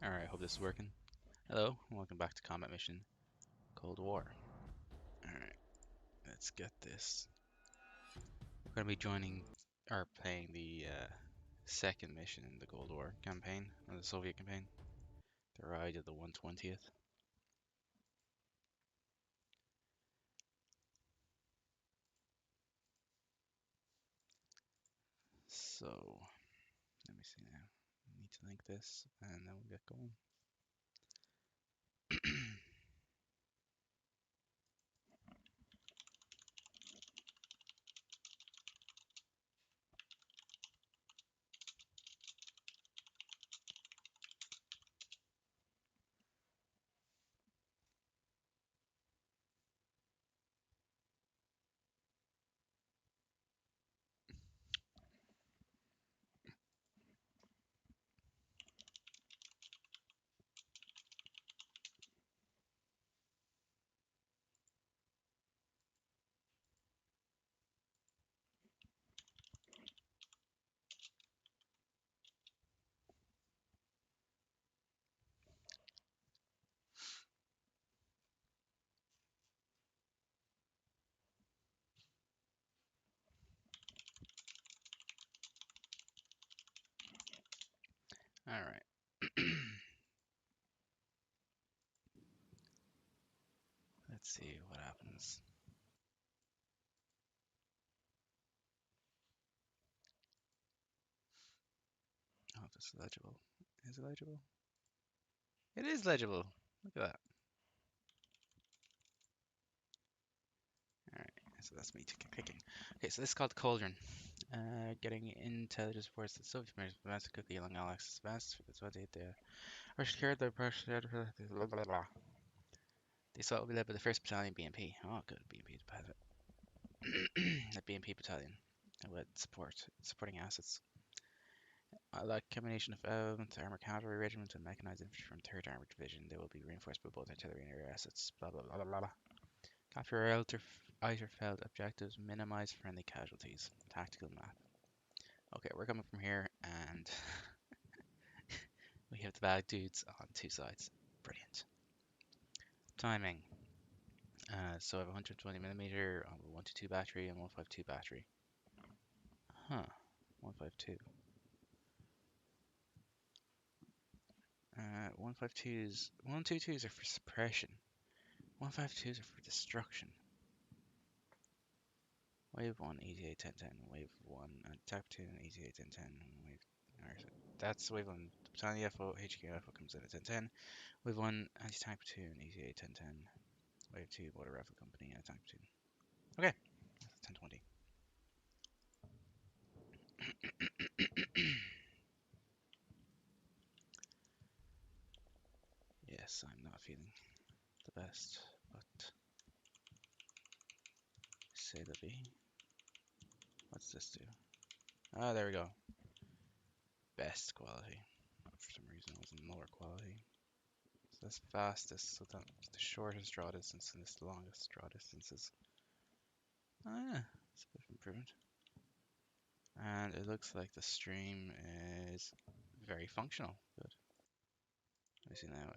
Alright, hope this is working. Hello, and welcome back to Combat Mission Cold War. Alright, let's get this. We're going to be joining, or playing the second mission in the Cold War campaign, or the Soviet campaign. The Ride of the 120th. So, let me see now. I need to link this, and then we'll get going. Alright. Let's see what happens. Oh, this is legible. Is it legible? It is legible! Look at that. Alright, so that's me picking. Okay, so this is called Cauldron. Getting intelligence reports that Soviet members advanced quickly along Alex's advanced for this one the are secured the pressure blah blah blah. They saw it will be led by the first battalion BMP. Oh good, BMP battalion. The BMP battalion. With supporting assets. Like combination of armor cavalry regiment and mechanized infantry from 3rd Armored Division, they will be reinforced by both artillery and air assets. Blah blah blah blah blah. Capture Eiterfeld objectives, minimize friendly casualties. Tactical map. Okay, we're coming from here, and we have the bad dudes on two sides. Brilliant. Timing. So I have a 120mm, 122 battery, and 152 battery. Huh. 152. 122s are for suppression. 152s are for destruction. Wave 1, ETA 1010. Wave 1, attack platoon, ETA 1010. That's wave 1. The battalion FO, HQ FO comes in at 1010. Wave 1, anti-tank platoon, ETA 1010. Wave 2, Border Rifle Company, anti-tank platoon. Okay, 1020. Yes, I'm not feeling the best, but say the be. What's this do? Ah, there we go. Best quality. For some reason it was in lower quality. So that's fastest, so that's the shortest draw distance and this the longest draw distances. Oh yeah, it's a bit of improvement. And it looks like the stream is very functional. Good. Let me see now.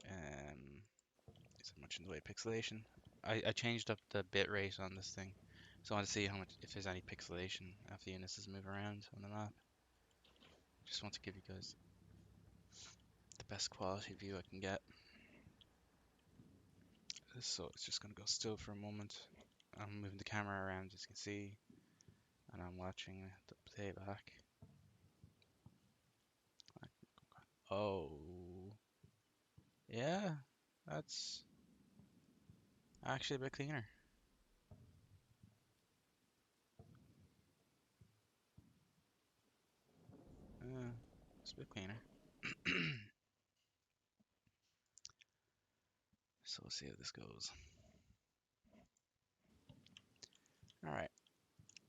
Is there much in the way of pixelation? I changed up the bit rate on this thing. So I want to see how much, if there's any pixelation after the units move around on the map. Just want to give you guys the best quality view I can get. So it's just going to go still for a moment. I'm moving the camera around as you can see. And I'm watching the playback. Oh. Yeah, that's actually a bit cleaner. It's a bit cleaner. So we'll see how this goes. Alright,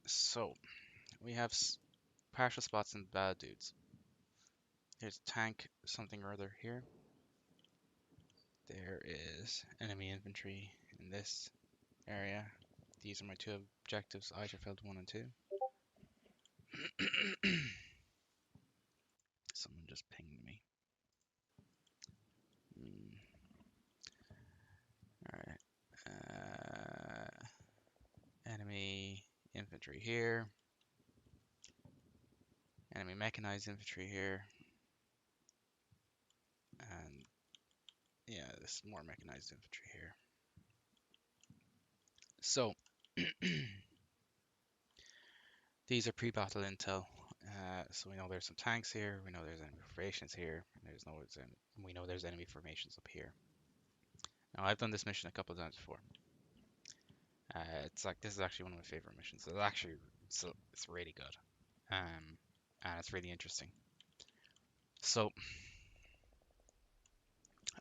so we have partial spots and bad dudes. There's a tank, something or other here. There is enemy infantry in this area. These are my two objectives, Eiterfeld 1 and 2. Someone just pinged me. Alright. Enemy infantry here. Enemy mechanized infantry here. And yeah, there's more mechanized infantry here. So these are pre-battle intel. So we know there's some tanks here. We know there's enemy formations here. We know there's enemy formations up here. Now I've done this mission a couple of times before. It's like this is actually one of my favorite missions. It's really good, and it's really interesting. So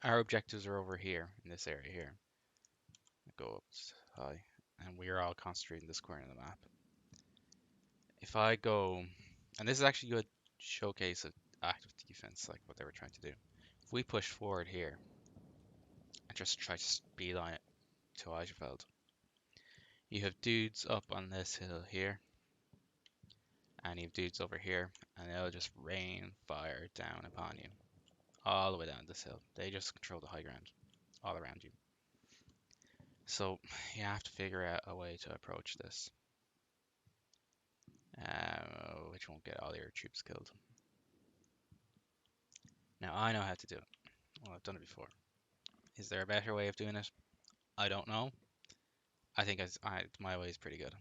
our objectives are over here in this area here. Go up high, and we are all concentrating this corner of the map. If I go, and this is actually a good showcase of active defense, like what they were trying to do. If we push forward here and just try to beeline it to Eichsfeld, you have dudes up on this hill here, and you have dudes over here, and they'll just rain fire down upon you, all the way down this hill. They just control the high ground all around you. So you have to figure out a way to approach this, which won't get all your troops killed. Now I know how to do it. Well, I've done it before. Is there a better way of doing it? I don't know. I think my way is pretty good.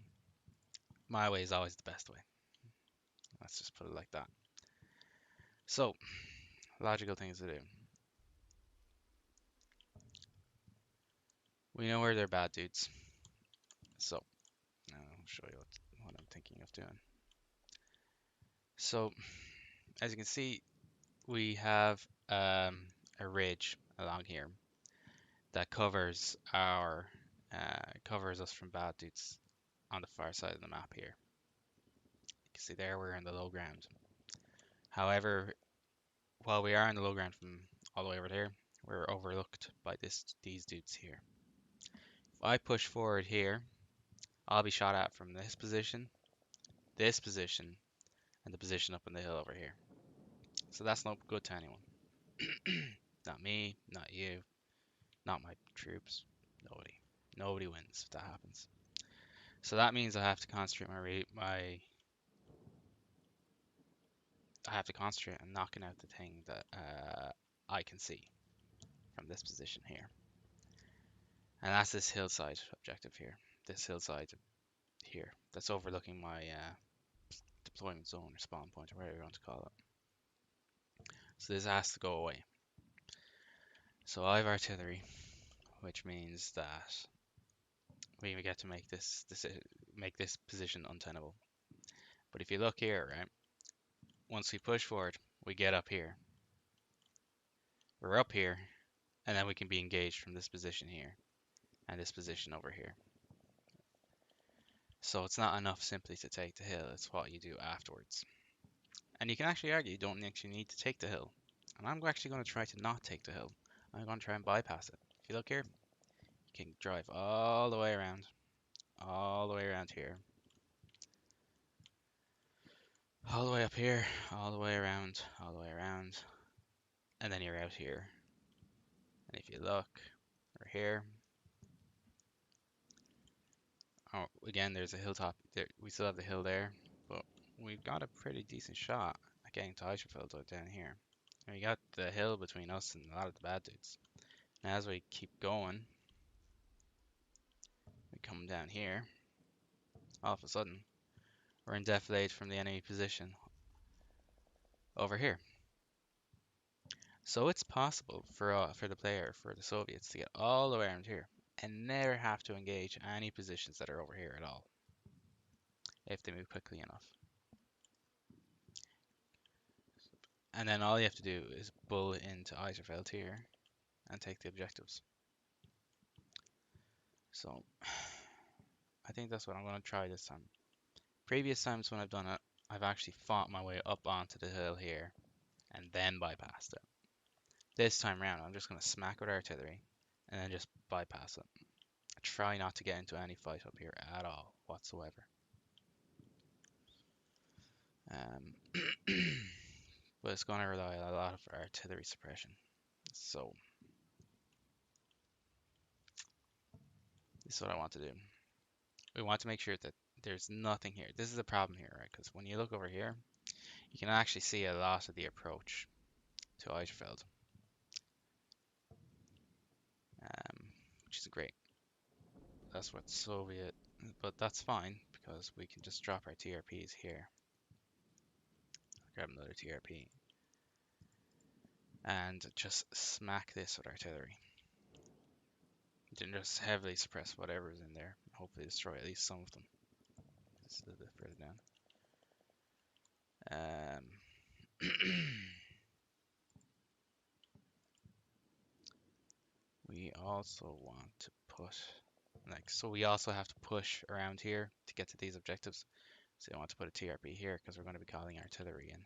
My way is always the best way. Let's just put it like that. So, logical things to do. We know where they're bad dudes. So, I'll show you what I'm thinking of doing. So, as you can see, we have a ridge along here that covers us from bad dudes on the far side of the map here. You can see there we're in the low ground. However, while we are in the low ground from all the way over there, we're overlooked by these dudes here. If I push forward here, I'll be shot at from this position, and the position up on the hill over here. So that's not good to anyone. Not me, not you, not my troops, nobody. Nobody wins if that happens. So that means I have to concentrate I have to concentrate on knocking out the thing that I can see from this position here. And that's this hillside objective here. This hillside here. That's overlooking my deployment zone or spawn point or whatever you want to call it. So this has to go away. So I have artillery, which means that we get to make this position untenable. But if you look here, right, once we push forward, we get up here. We're up here, and then we can be engaged from this position here and this position over here. So it's not enough simply to take the hill, it's what you do afterwards. And you can actually argue you don't actually need to take the hill. And I'm actually going to try to not take the hill. I'm going to try and bypass it. If you look here, you can drive all the way around here, all the way up here, all the way around, and then you're out here. And if you look, we're here. Oh, again, there's a hilltop. There, we still have the hill there, but we've got a pretty decent shot at getting to Eichsfeld down here. And we got the hill between us and a lot of the bad dudes. Now, as we keep going, we come down here. All of a sudden, we're in defilade from the enemy position over here. So it's possible for the player, for the Soviets, to get all the way around here and never have to engage any positions that are over here at all, if they move quickly enough. And then all you have to do is bull into Eiserfeld here and take the objectives. So I think that's what I'm going to try this time. Previous times when I've done it, I've actually fought my way up onto the hill here and then bypassed it. This time around, I'm just going to smack with artillery and then just bypass it. I try not to get into any fight up here at all whatsoever. But it's going to rely on a lot of artillery suppression. So This is what I want to do. We want to make sure that there's nothing here. This is the problem here, right? Because when you look over here, you can actually see a lot of the approach to Eiterfeld, which is great. That's what Soviet, but that's fine because we can just drop our TRPs here. Grab another TRP and just smack this with artillery. Then just heavily suppress whatever's in there. Hopefully destroy at least some of them. This is a little bit further down. We also want to put, so we also have to push around here to get to these objectives. So I want to put a TRP here because we're going to be calling artillery in.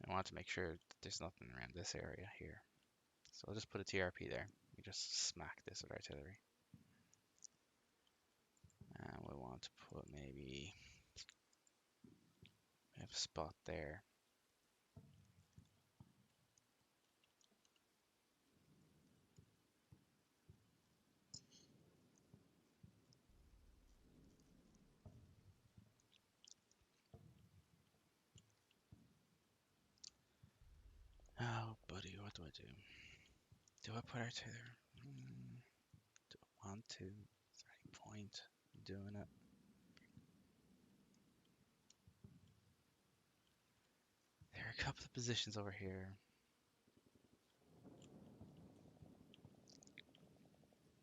I want to make sure that there's nothing around this area here. So I'll just put a TRP there. We just smack this with artillery. And we want to put maybe, we have a spot there. Oh, buddy, what do I do? Do I put artillery? Do I want to? Is there any point in doing it? There are a couple of positions over here.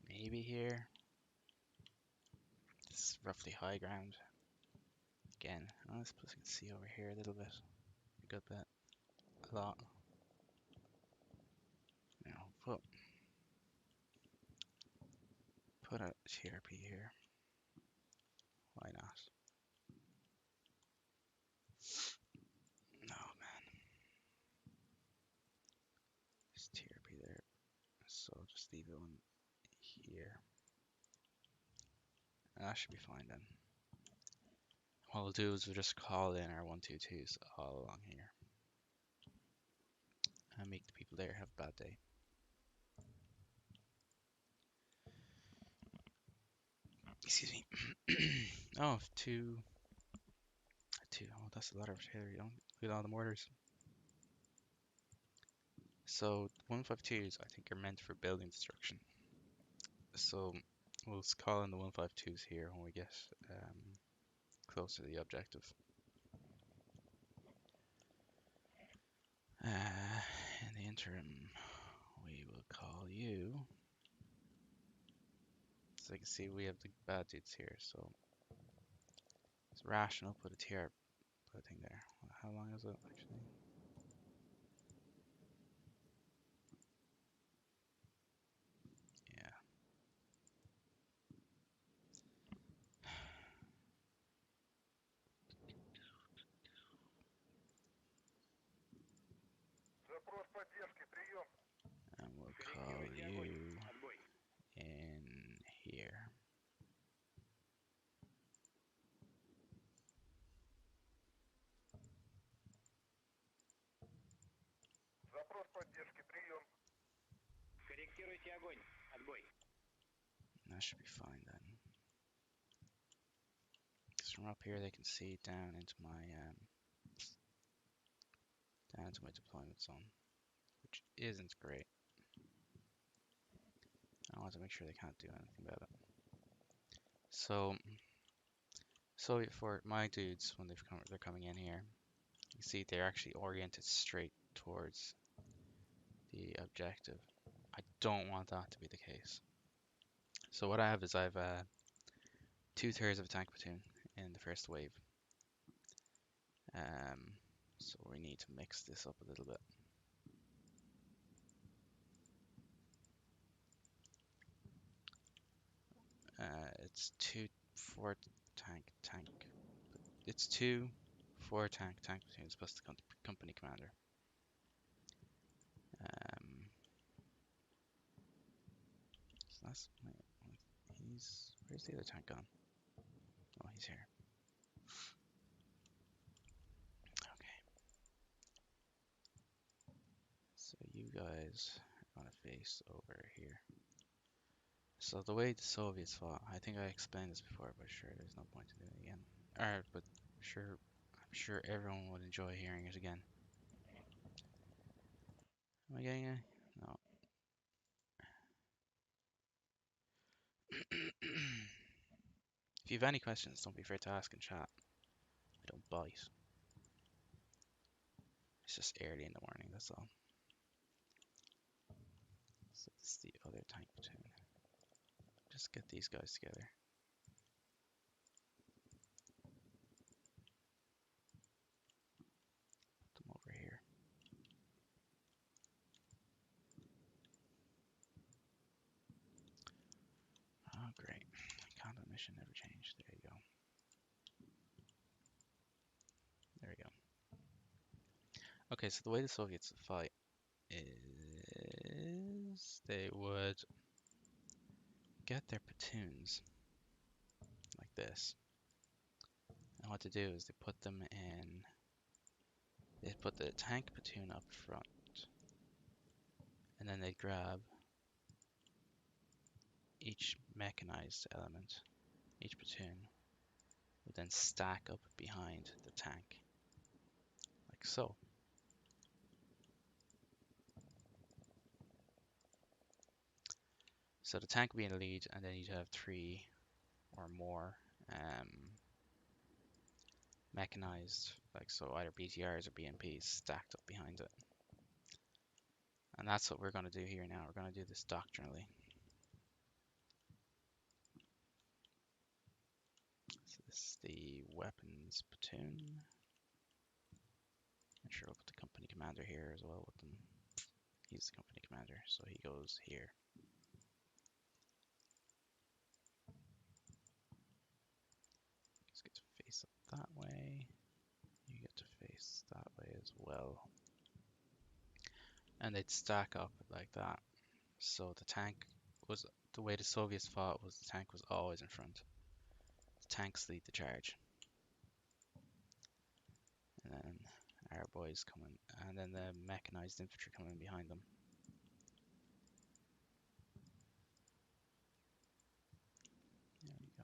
Maybe here. This is roughly high ground. Again, I suppose you can see over here a little bit. A good bit. A lot. You know, put a TRP here. Why not? No, man. There's TRP there. So I'll just leave it on here. And that should be fine then. What we'll do is we'll just call in our 122s all along here. And make the people there have a bad day. Excuse me. Oh, two. Oh, that's a lot of artillery. Don't look at all the mortars. So 152s I think are meant for building destruction. So we'll call in the 152s here when we get close to the objective. In the interim, we will call you. So you can see we have the bad dudes here, so it's rational. Put a TR, put a thing there. How long is it actually? Yeah. And we'll call you in here. That should be fine then. Because from up here they can see down into my deployment zone, which isn't great. I want to make sure they can't do anything about it. So Soviet for my dudes when they're coming in here, you see they're actually oriented straight towards the objective. I don't want that to be the case. So what I have is I have 2/3 of a tank platoon in the first wave. So we need to mix this up a little bit. It's 2 4 tank. It's 2 4 tank platoons plus the company commander. So that's where's the other tank gone? Oh, he's here. Okay. So you guys are gonna face over here. So the way the Soviets fought, I think I explained this before, but sure, there's no point in doing it again. Alright, but sure, I'm sure everyone would enjoy hearing it again. Am I getting it? No. If you have any questions, don't be afraid to ask in chat. I don't bite. It's just early in the morning, that's all. So this is the other tank platoon. Just get these guys together. Put them over here. Oh, great. Combat mission never changed. There you go. There we go. Okay, so the way the Soviets fight is they would get their platoons like this. And what to do is they put them in, they put the tank platoon up front, and then they grab each mechanized element, each platoon would then stack up behind the tank, like so. So the tank would be in the lead, and then you'd have 3 or more mechanized, like so, either BTRs or BMPs stacked up behind it. And that's what we're going to do here now. We're going to do this doctrinally. So this is the weapons platoon. I'm sure we'll put the company commander here as well with them. He's the company commander, so he goes here. Just get to face up that way. You get to face that way as well. And they'd stack up like that. So the tank was, the way the Soviets fought was the tank was always in front. The tanks lead the charge. And then our boys coming, and then the mechanized infantry coming behind them. There we go.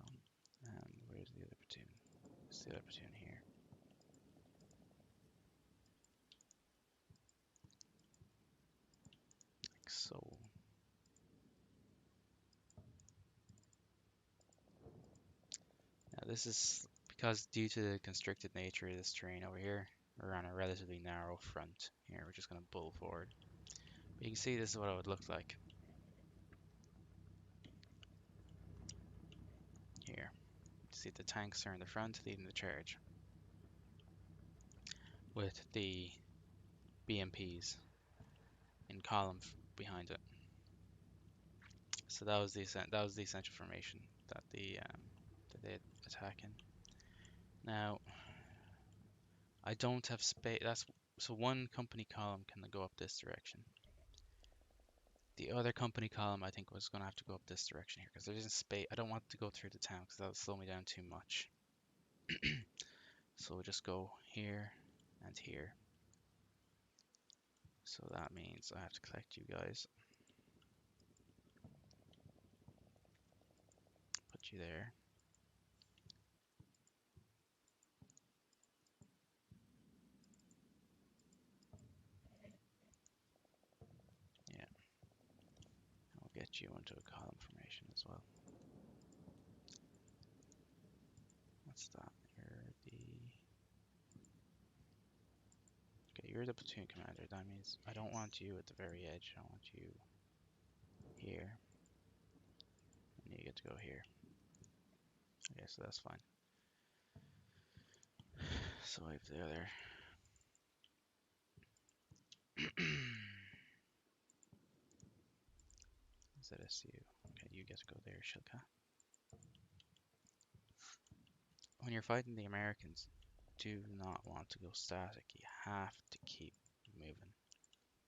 And where's the other platoon? It's the other platoon here. Like so. Now this is because due to the constricted nature of this terrain over here, we're on a relatively narrow front here. We're just going to bull forward. But you can see this is what it would look like here. See the tanks are in the front leading the charge with the BMPs in column behind it. So that was the essential formation that they attack in. Now I don't have space. That's so one company column can go up this direction. The other company column I think was going to have to go up this direction here because there isn't space. I don't want to go through the town because that'll slow me down too much. So we'll just go here and here. So that means I have to collect you guys. Put you there. Yeah. I'll get you into a column formation as well. What's that? You're the platoon commander. That means I don't want you at the very edge. I want you here. And you get to go here. Okay, so that's fine. So I have the other. ZSU. Okay, you get to go there, Shilka. When you're fighting the Americans, do not want to go static. You have to keep moving.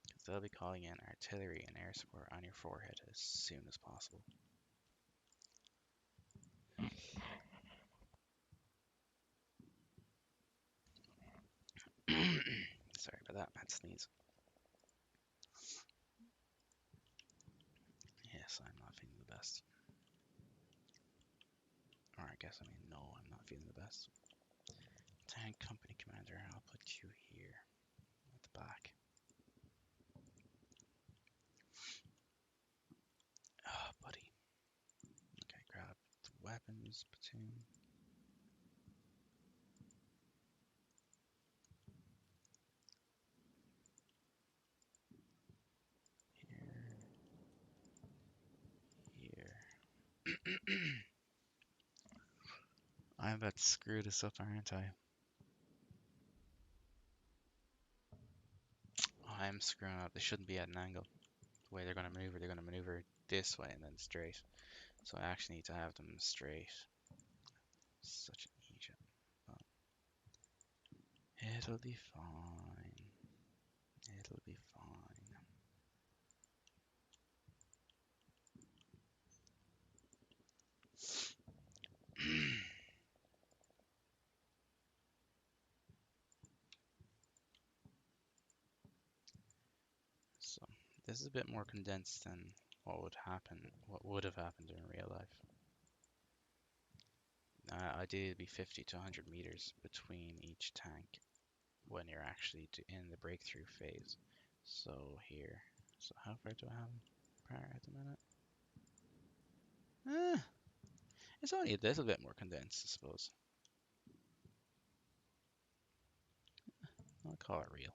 Because they'll be calling in artillery and air support on your forehead as soon as possible. Sorry about that, bad sneeze. Yes, I'm not feeling the best. Or I guess I mean no, I'm not feeling the best. Tank company commander, I'll put you here at the back. Oh, buddy. Okay, grab the weapons platoon. Here. I'm about to screw this up, aren't I? I'm screwing up. They shouldn't be at an angle. The way they're going to maneuver this way and then straight. So I actually need to have them straight. Such an idiot. But it'll be fine. It'll be fine. So this is a bit more condensed than what would have happened in real life. Ideally, it'd be 50 to 100 meters between each tank when you're actually in the breakthrough phase. So here, so how far do I have apart at the minute? It's only a little bit more condensed, I suppose. I'll call it real.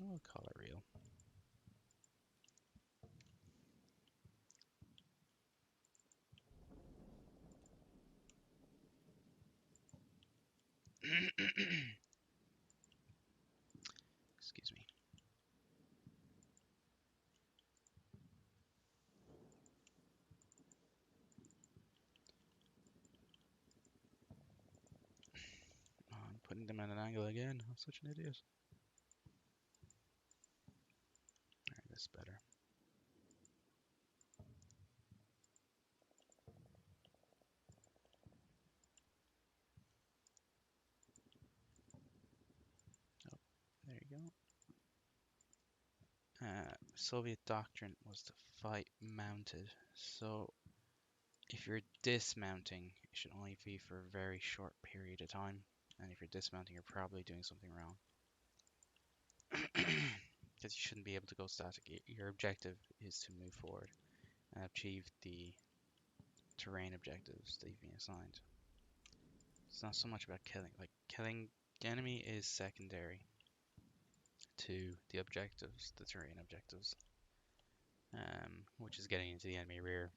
I'll call it real. Excuse me. I'm putting them at an angle again. I'm such an idiot. Alright, this is better. Oh, there you go. Soviet doctrine was to fight mounted. So if you're dismounting, it should only be for a very short period of time. And if you're dismounting, you're probably doing something wrong. Because you shouldn't be able to go static. Your objective is to move forward and achieve the terrain objectives that you've been assigned. It's not so much about killing. Like, killing the enemy is secondary to the objectives, the terrain objectives, which is getting into the enemy rear.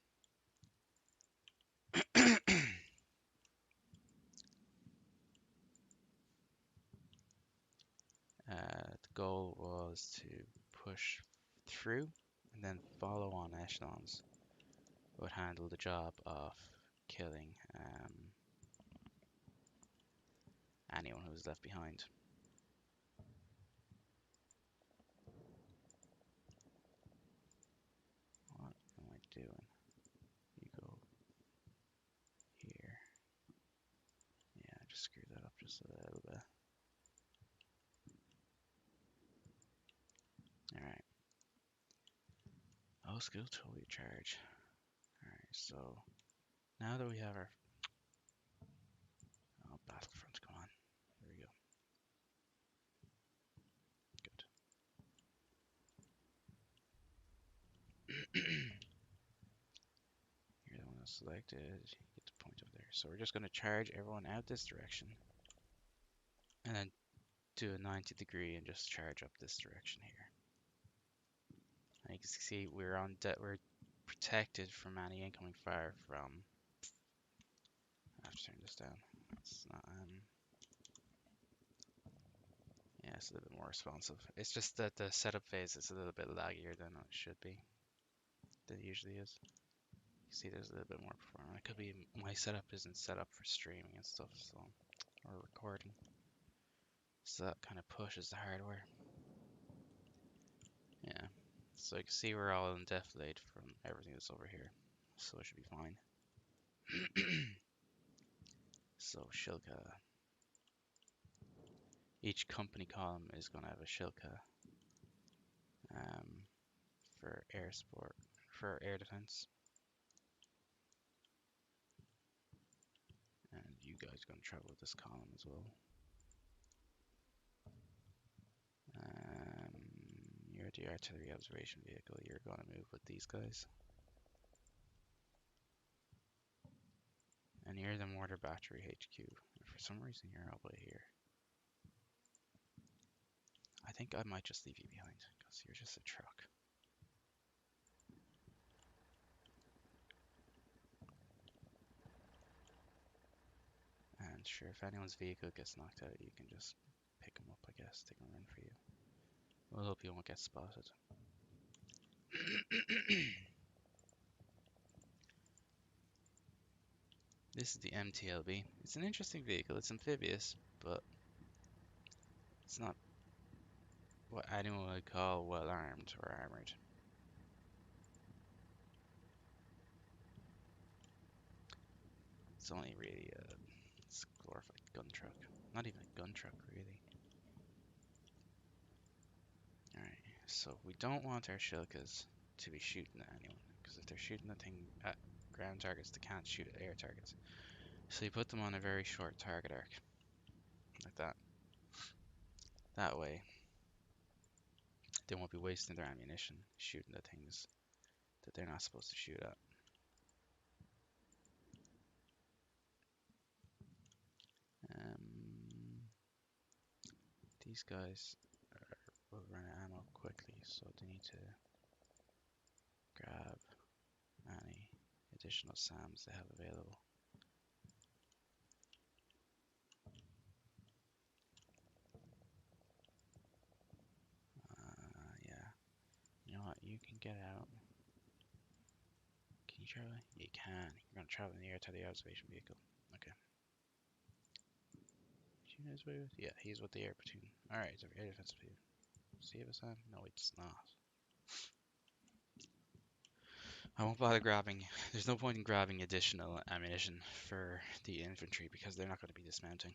The goal was to push through and then follow on echelons would handle the job of killing anyone who was left behind. What am I doing? You go here. Yeah, I just screwed that up just a little bit. Alright. Oh, skill totally charge. Alright, so now that we have our Battlefront, come on. There we go. Good. You're the one that's selected. You get the point up there. So we're just going to charge everyone out this direction. And then do a 90-degree and just charge up this direction here. And you can see we're we're protected from any incoming fire from. I have to turn this down. It's not. Yeah, it's a little bit more responsive. It's just that the setup phase is a little bit laggier than it should be. Than it usually is. You see, there's a little bit more performance. It could be my setup isn't set up for streaming and stuff, so or recording. So that kind of pushes the hardware. Yeah. So you can see we're all in defilade from everything that's over here. So it should be fine. So Shilka. Each company column is going to have a Shilka um, for air support, for air defense. And you guys are going to travel with this column as well. You're the artillery observation vehicle. You're going to move with these guys. And you're the mortar battery HQ. And for some reason, you're all the way here. I think I might just leave you behind because you're just a truck. And sure, if anyone's vehicle gets knocked out, you can just pick them up, I guess. Take them in for you. We'll hope you won't get spotted. This is the MTLB. It's an interesting vehicle. It's amphibious, but it's not what anyone would call well armed or armored. It's only really a glorified gun truck. Not even a gun truck, really. Alright, so we don't want our Shilkas to be shooting at anyone, because if they're shooting at ground targets, they can't shoot at air targets. So you put them on a very short target arc, like that. That way, they won't be wasting their ammunition shooting at things that they're not supposed to shoot at. These guys will run out of ammo quickly, so they need to grab any additional SAMs they have available. Yeah. You know what? You can get out. Can you travel? You can. You're gonna travel in the air to the observation vehicle. Okay. You know with? Yeah, he's with the air platoon. Alright, it's air defense platoon. Save us on? No, it's not. I won't bother grabbing. There's no point in grabbing additional ammunition for the infantry because they're not going to be dismounting.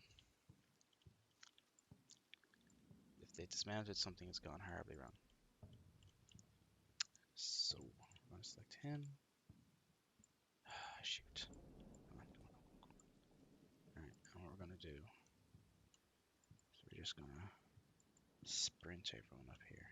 If they dismounted, something has gone horribly wrong. So, I'm going to select him. Shoot. Come on, come on, come on, come on. Alright, and what we're going to do is we're just going to sprint everyone up here.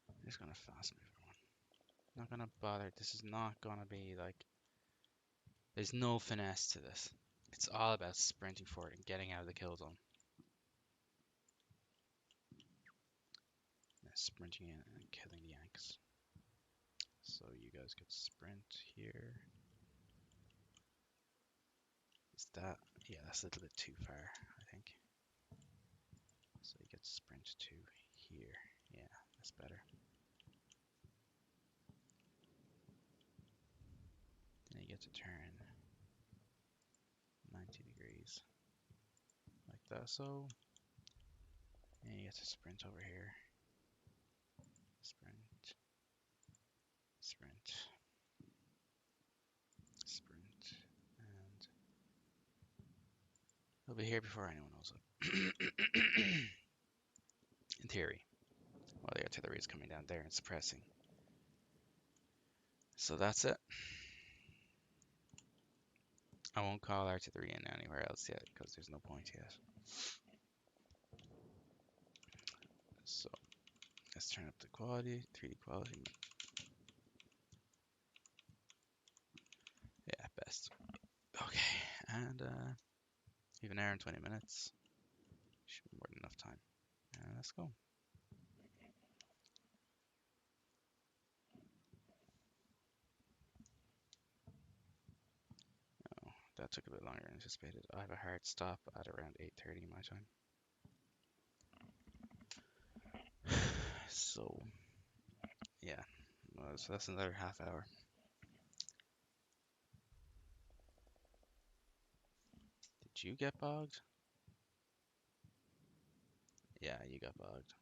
I'm just going to fast move everyone. Not going to bother. This is not going to be like... There's no finesse to this. It's all about sprinting forward and getting out of the kill zone. Sprinting in and killing the Yanks. So you guys could sprint here. Is that? Yeah, that's a little bit too far, I think. So you get sprint to here. Yeah, that's better. Then you get to turn 90 degrees. Like that, so. And you get to sprint over here. Sprint. Sprint. Sprint. And it'll be here before anyone knows it. In theory. While the artillery is coming down there and suppressing. So that's it. I won't call artillery in anywhere else yet because there's no point yet. So let's turn up the quality, 3D quality. Yeah, best. Okay, and we have an hour and 20 minutes. Should be more than enough time. Let's go. Oh, that took a bit longer than anticipated. I have a hard stop at around 8:30 my time. So, yeah, well, so that's another half hour. Did you get bogged? Yeah, you got bugged.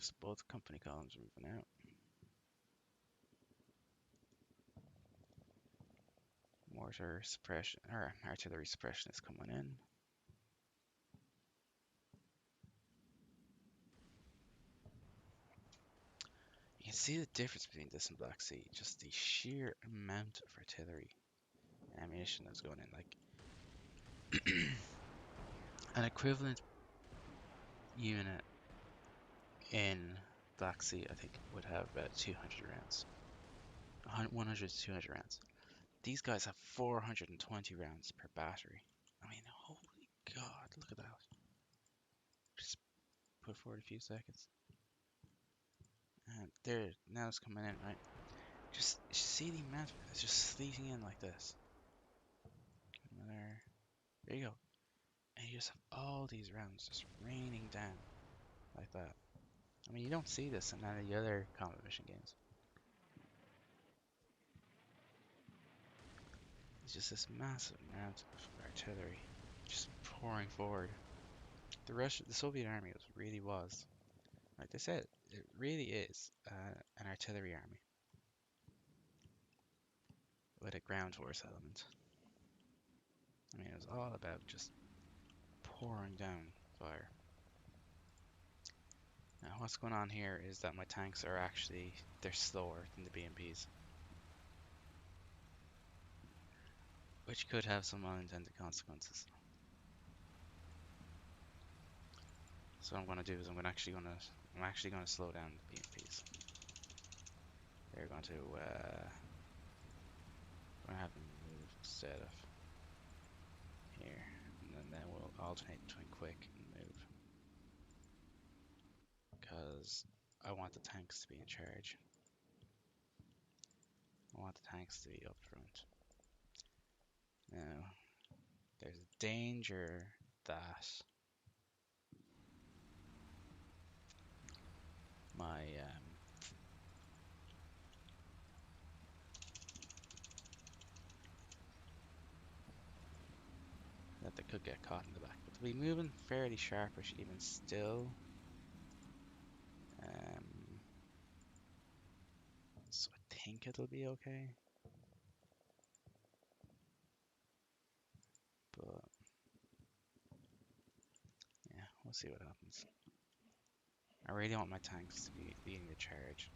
So both company columns are moving out. Mortar suppression, or artillery suppression is coming in. You can see the difference between this and Black Sea. Just the sheer amount of artillery and ammunition that's going in. Like, an equivalent unit in Black Sea, I think, would have about 200 rounds. 100 to 200 rounds. These guys have 420 rounds per battery. I mean, holy God, look at that. Just put forward a few seconds. And there, now it's coming in, right? Just see the amount of it. It's just sleeting in like this. Another. There you go. And you just have all these rounds just raining down like that. I mean, you don't see this in any of the other combat mission games. It's just this massive amount of artillery just pouring forward. The Soviet army really was, like they said, it really is an artillery army with a ground force element. I mean, it was all about just pouring down fire. Now, what's going on here is that my tanks are actually, they're slower than the BMPs, which could have some unintended consequences. So what I'm going to do is I'm actually going to slow down the BMPs. They're going to have them move instead of here, and then we'll alternate between quick and move, because I want the tanks to be in charge. I want the tanks to be up front. Now, there's a danger that my that they could get caught in the back, but they'll be moving fairly sharpish even still. So I think it'll be okay, but yeah, we'll see what happens. I really want my tanks to be leading the charge.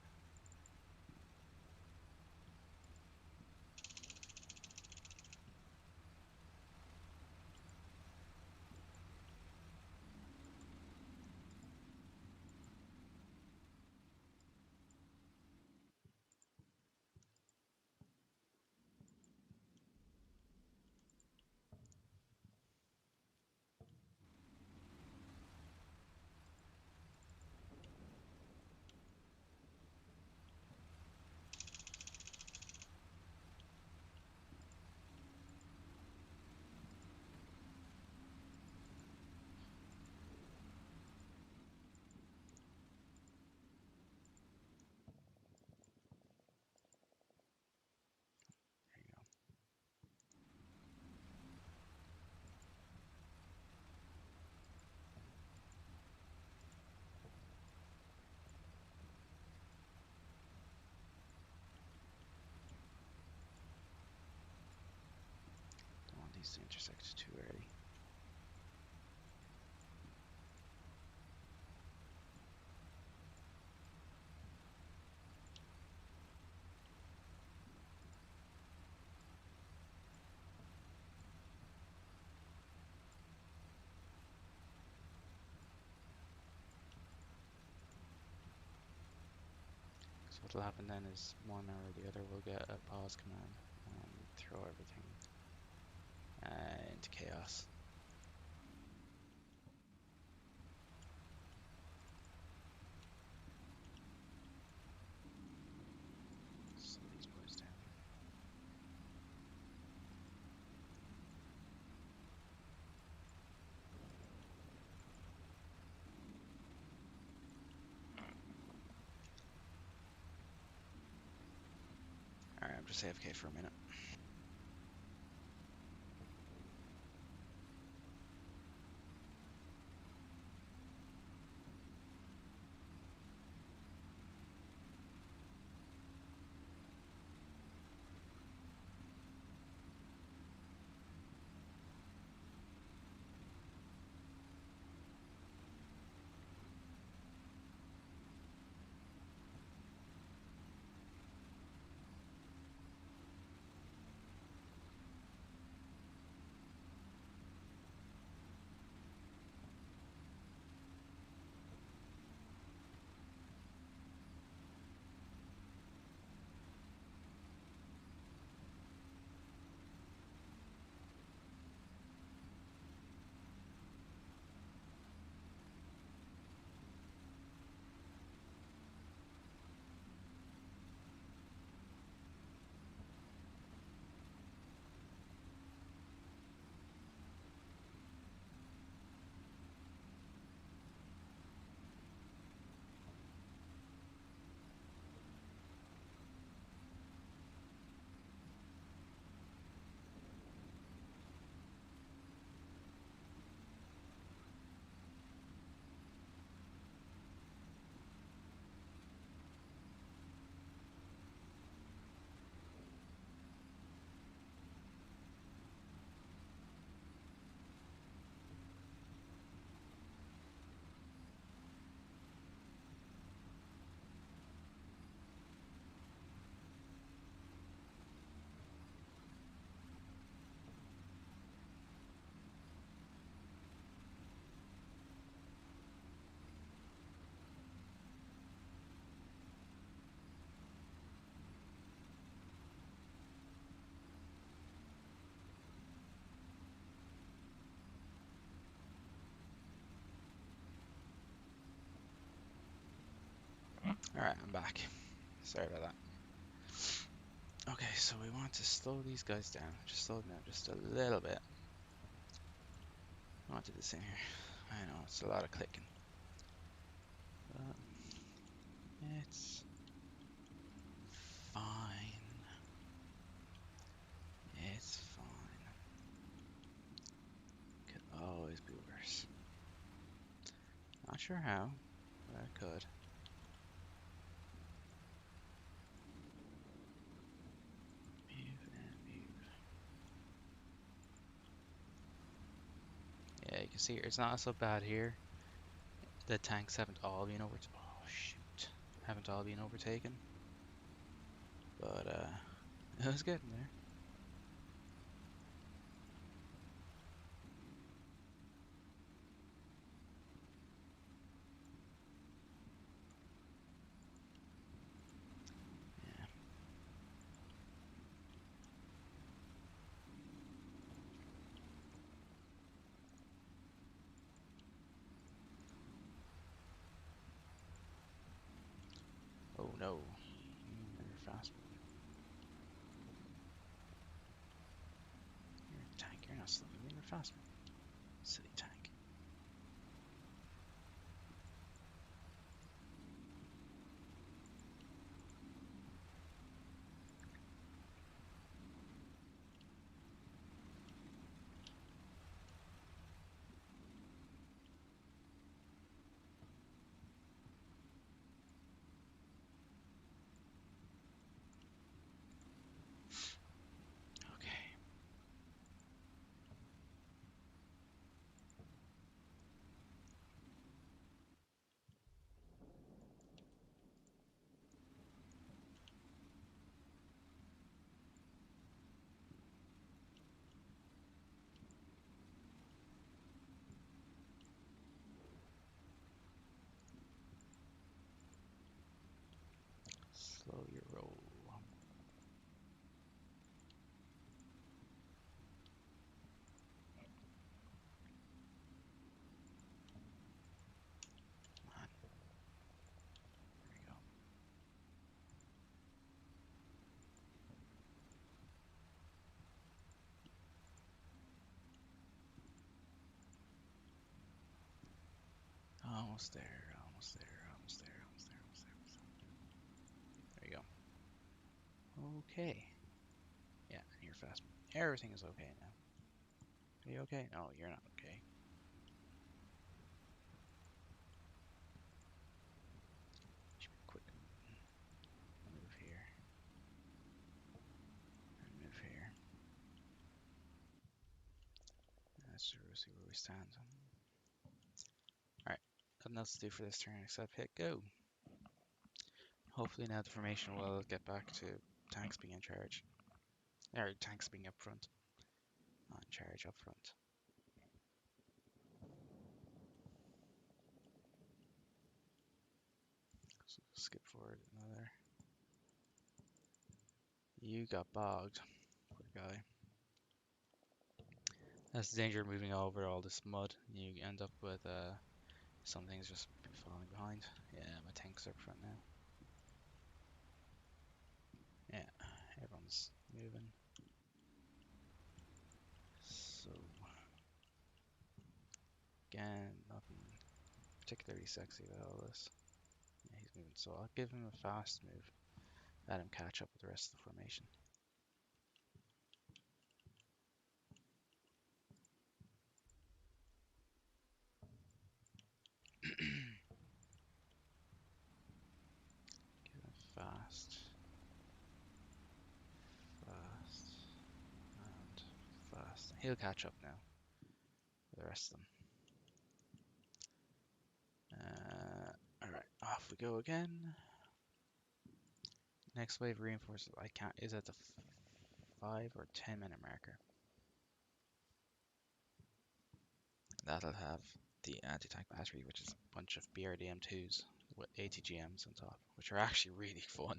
There you go. Don't want these to intersect too early. So what'll happen then is one or the other will get a pause command and throw everything into chaos. Slow these boys down. Alright, I'm just AFK for a minute. Alright, I'm back. Sorry about that. Okay, so we want to slow these guys down. Just slow them down just a little bit. I want to do this in here. I know, it's a lot of clicking. But it's fine. It's fine. Could always be worse. Not sure how, but I could. Move and move. Yeah, you can see it's not so bad here. The tanks haven't all been oh shoot. Haven't all been overtaken. But it was getting there. Yeah. Oh no. You're fast. You're a tank. You're not slow. You're fast. Silly tank. Okay. Slow your roll. Come on. There we go. Almost there. Almost there. Almost there. Almost there. Almost there. Almost there. There you go. Okay. Yeah, you're fast. Everything is okay now. Are you okay? No, you're not okay. Should be quick. Move here. And move here. Let's see where we stand. Alright. Nothing else to do for this turn except hit go. Hopefully now the formation will get back to tanks being in charge. Or tanks being up front. Not in charge, up front. So skip forward another. You got bogged. Poor guy. That's the danger of moving over all this mud. You end up with some things just falling behind. Yeah, my tank's up front now. Yeah, everyone's moving. So again, nothing particularly sexy about all this. Yeah, he's moving, so I'll give him a fast move. Let him catch up with the rest of the formation. Give him fast, fast, and fast. He'll catch up now with the rest of them. Alright, off we go again. Next wave reinforcements I can't is at the 5 or 10 minute marker. That'll have the anti-tank battery, which is a bunch of BRDM2s with ATGMs on top, which are actually really fun.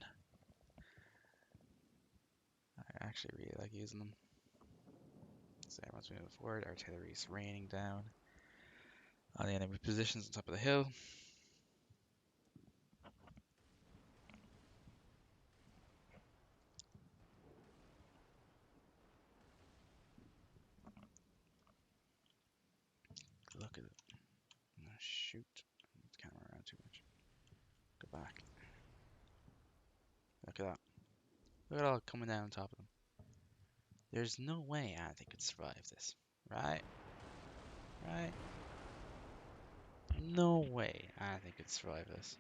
I actually really like using them. So everyone's moving forward, artillery's raining down on the enemy positions on top of the hill. Look at it. Oh, shoot. Move the camera around too much. Go back. Look at that. Look at it all coming down on top of them. There's no way Anthony could survive this. Right? Right? No way Anthony could survive this.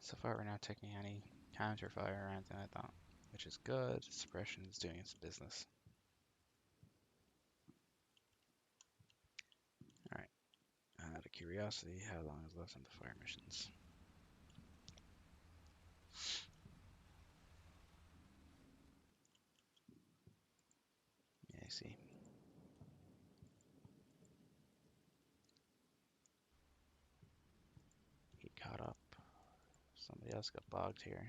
So far we're not taking any counter fire or anything like that, which is good. Suppression is doing its business. Alright, out of curiosity, how long is left on the fire missions? Yeah, I see. He caught up. Somebody else got bogged here.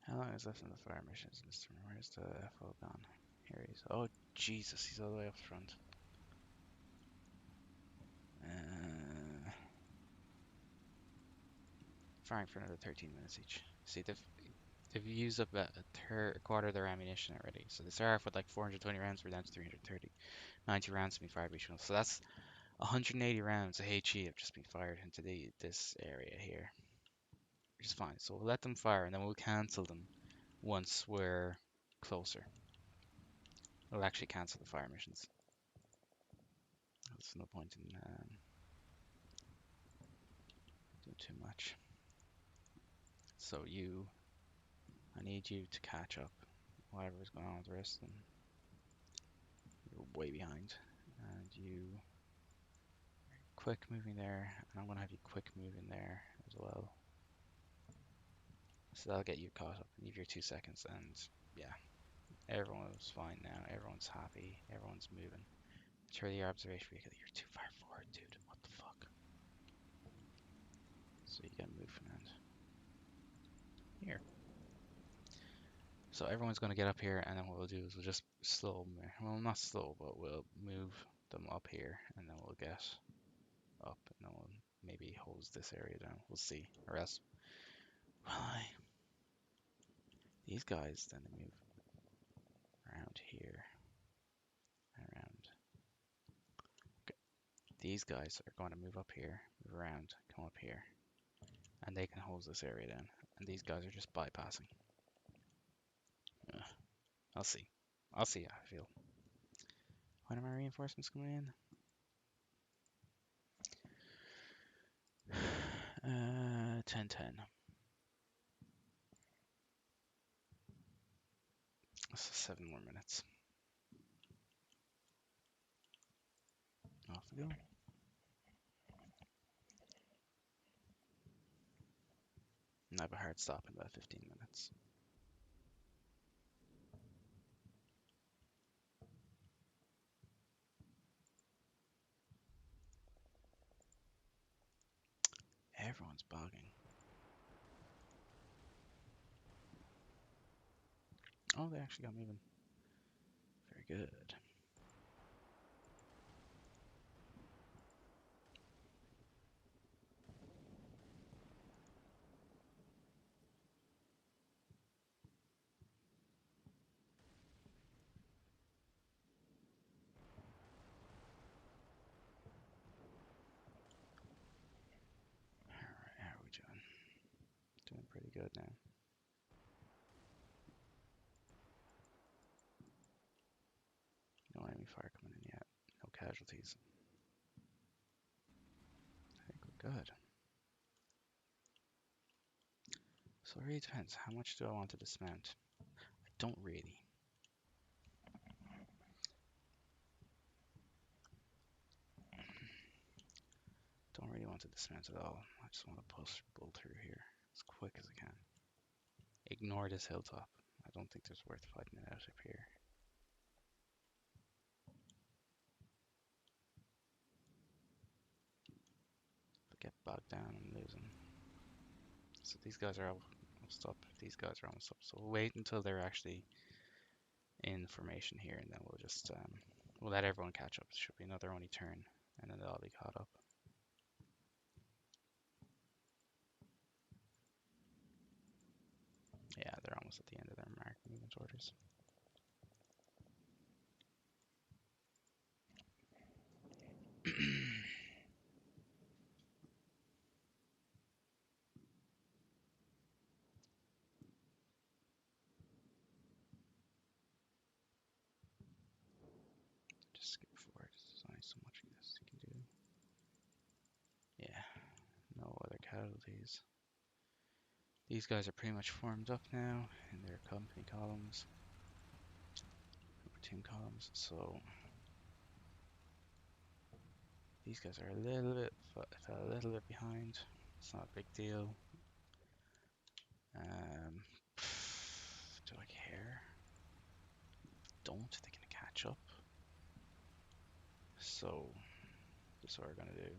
How long is left on the fire missions, Mr. Where's the FO gone? Here he is. Oh, Jesus, he's all the way up front. Firing for another 13 minutes each. See, they've used up a quarter of their ammunition already. So they start off with like 420 rounds, we're down to 330. 90 rounds to be fired each one. So that's 180 rounds of HE have just been fired into this area here, which is fine. So we'll let them fire and then we'll cancel them once we're closer. We'll actually cancel the fire missions. There's no point in doing too much. So I need you to catch up. Whatever's going on with the rest of them, you're way behind. And you quick moving there, and I'm gonna have you quick moving there as well. So that'll get you caught up in your 2 seconds, and yeah, everyone's fine now. Everyone's happy. Everyone's moving. Turn your observation vehicle. You're too far forward, dude. What the fuck? So you gotta move from that. Here. So everyone's gonna get up here, and then what we'll do is we'll just slow them. Well, not slow, but we'll move them up here, and then we'll get up, and then we'll maybe hose this area down. We'll see. Or else, well, these guys then move around here, around. Okay. These guys are going to move up here, move around, come up here, and they can hose this area down. And these guys are just bypassing. I'll see. I'll see how I feel. When are my reinforcements coming in? 10:10. So 7 more minutes. Off we go. And I have a hard stop in about 15 minutes. Everyone's bogging. Oh, they actually got moving. Very good. Alright, how are we doing? Doing pretty good now. No enemy fire coming in yet. No casualties. I think we're good. So it really depends. How much do I want to dismount? I don't really. Don't really want to dismount at all. I just want to push bull through here as quick as I can. Ignore this hilltop. I don't think there's worth fighting it out up here. But get bogged down and losing. So these guys are almost up. These guys are almost up. So we'll wait until they're actually in formation here, and then we'll just we'll let everyone catch up. It should be another only turn, and then they'll all be caught up. Yeah, they're almost at the end of their mark movement orders. Just skip forward. There's only so much this you can do. Yeah, no other casualties. These guys are pretty much formed up now in their company columns, platoon columns. So these guys are a little bit behind. It's not a big deal. Do I care? Don't. They can catch up. So this is what we're gonna do.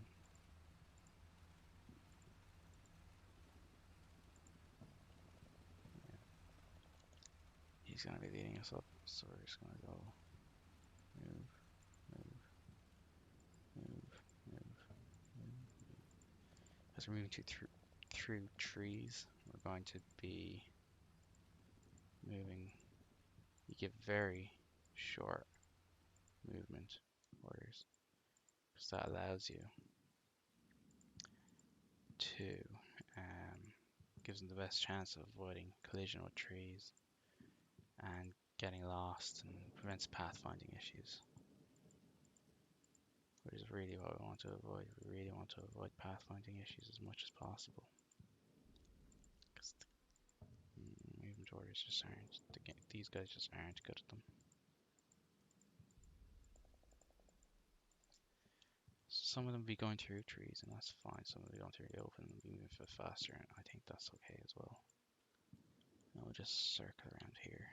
He's gonna be leading us up, so we're just gonna go move, move, move, move, move. As we're moving through trees, we're going to be moving. You give very short movement orders, because that allows you to gives them the best chance of avoiding collision with trees and getting lost, and prevents pathfinding issues, which is really what we want to avoid. We really want to avoid pathfinding issues as much as possible, because movement orders just aren't, these guys just aren't good at them. Some of them will be going through trees, and that's fine. Some of them will be going through the open and be moving a bit faster, and I think that's okay as well. And we'll just circle around here.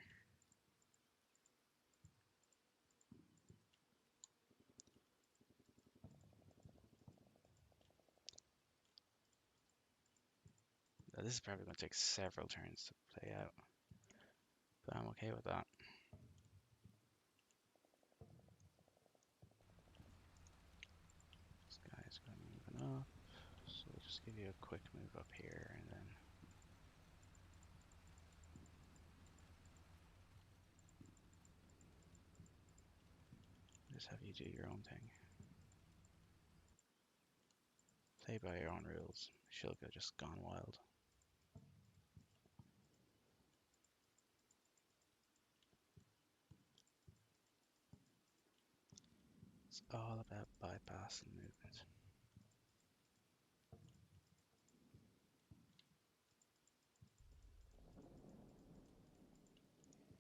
Now, this is probably going to take several turns to play out, but I'm okay with that. This guy's going to be moving up, so we'll just give you a quick move up here, and then just have you do your own thing. Play by your own rules. Shilka just gone wild. It's all about bypassing movement.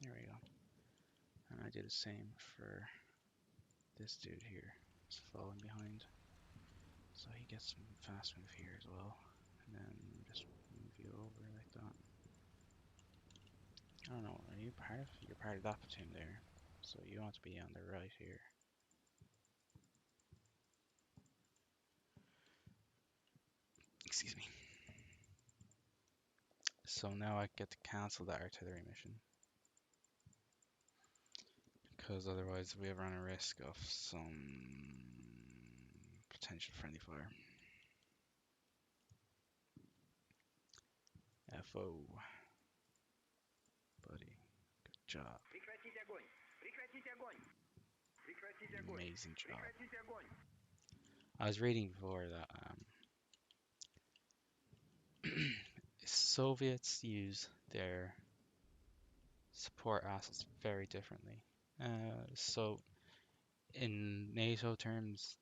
There we go. And I do the same for this dude here. He's falling behind. So he gets some fast move here as well. And then just move you over like that. I don't know, are you part of? You're part of that platoon there. So you want to be on the right here. Excuse me. So now I get to cancel that artillery mission, because otherwise we run a risk of some potential friendly fire. FO. Buddy. Good job. Amazing job. I was reading before that Soviets use their support assets very differently. So in NATO terms,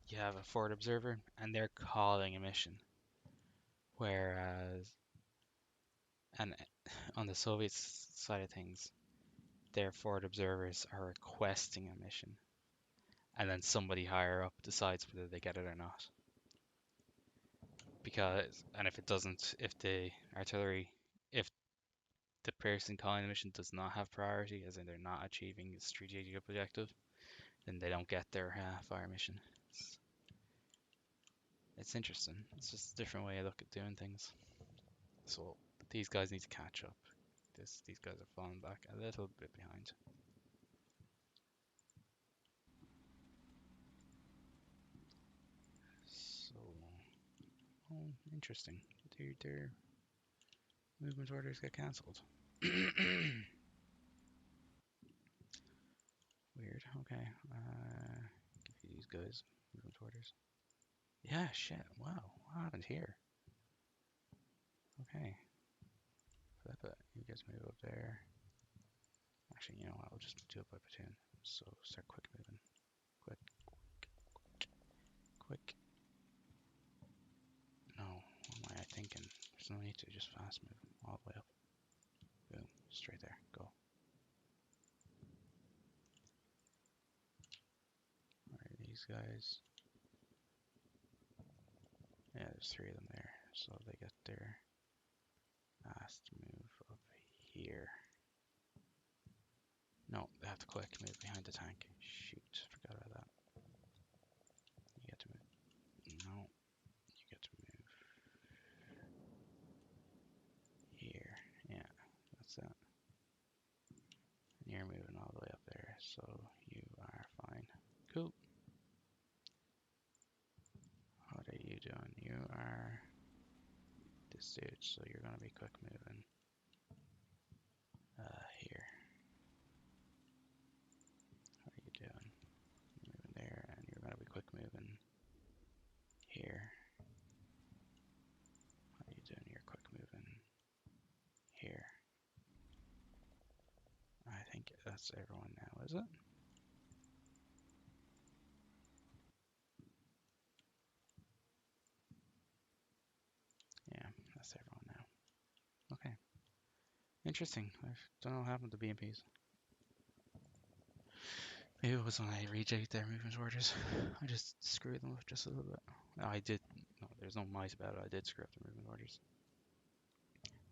you have a forward observer and they're calling a mission. Whereas, and on the Soviet side of things, their forward observers are requesting a mission. And then somebody higher up decides whether they get it or not. Because, and if it doesn't, if the artillery, if the person calling the mission does not have priority, as in they're not achieving the strategic objective, then they don't get their fire mission. It's interesting. It's just a different way I look at doing things. So these guys need to catch up. These guys are falling back a little bit behind. So, oh, interesting. Their movement orders get cancelled. Weird. Okay. Give you these guys movement orders. Yeah. Shit. Wow. What happened here? Okay. Flip it. You guys move up there. Actually, you know what? I'll just do it by platoon. So start quick moving. Quick. Quick. No. What am I thinking? There's no need to just fast move all the way up. Boom. Straight there. Go. Alright, these guys. Yeah, there's 3 of them there. So they get their fast move up here. No, they have to quick move behind the tank. Shoot, forgot about that. You get to move. No, you get to move here. Yeah, that's it. And you're moving all the way up there, so you are fine. Cool. What are you doing? You are this dude, so you're gonna be quick moving here. What are you doing? You're moving there, and you're gonna be quick moving here. What are you doing? You're quick moving here. I think that's everyone now, is it? Yeah, that's everyone now. Okay. Interesting. I don't know what happened to BMPs. Maybe it was when I reject their movement orders. I just screwed them up just a little bit. No, I did. No, there's no mice about it. I did screw up the movement orders.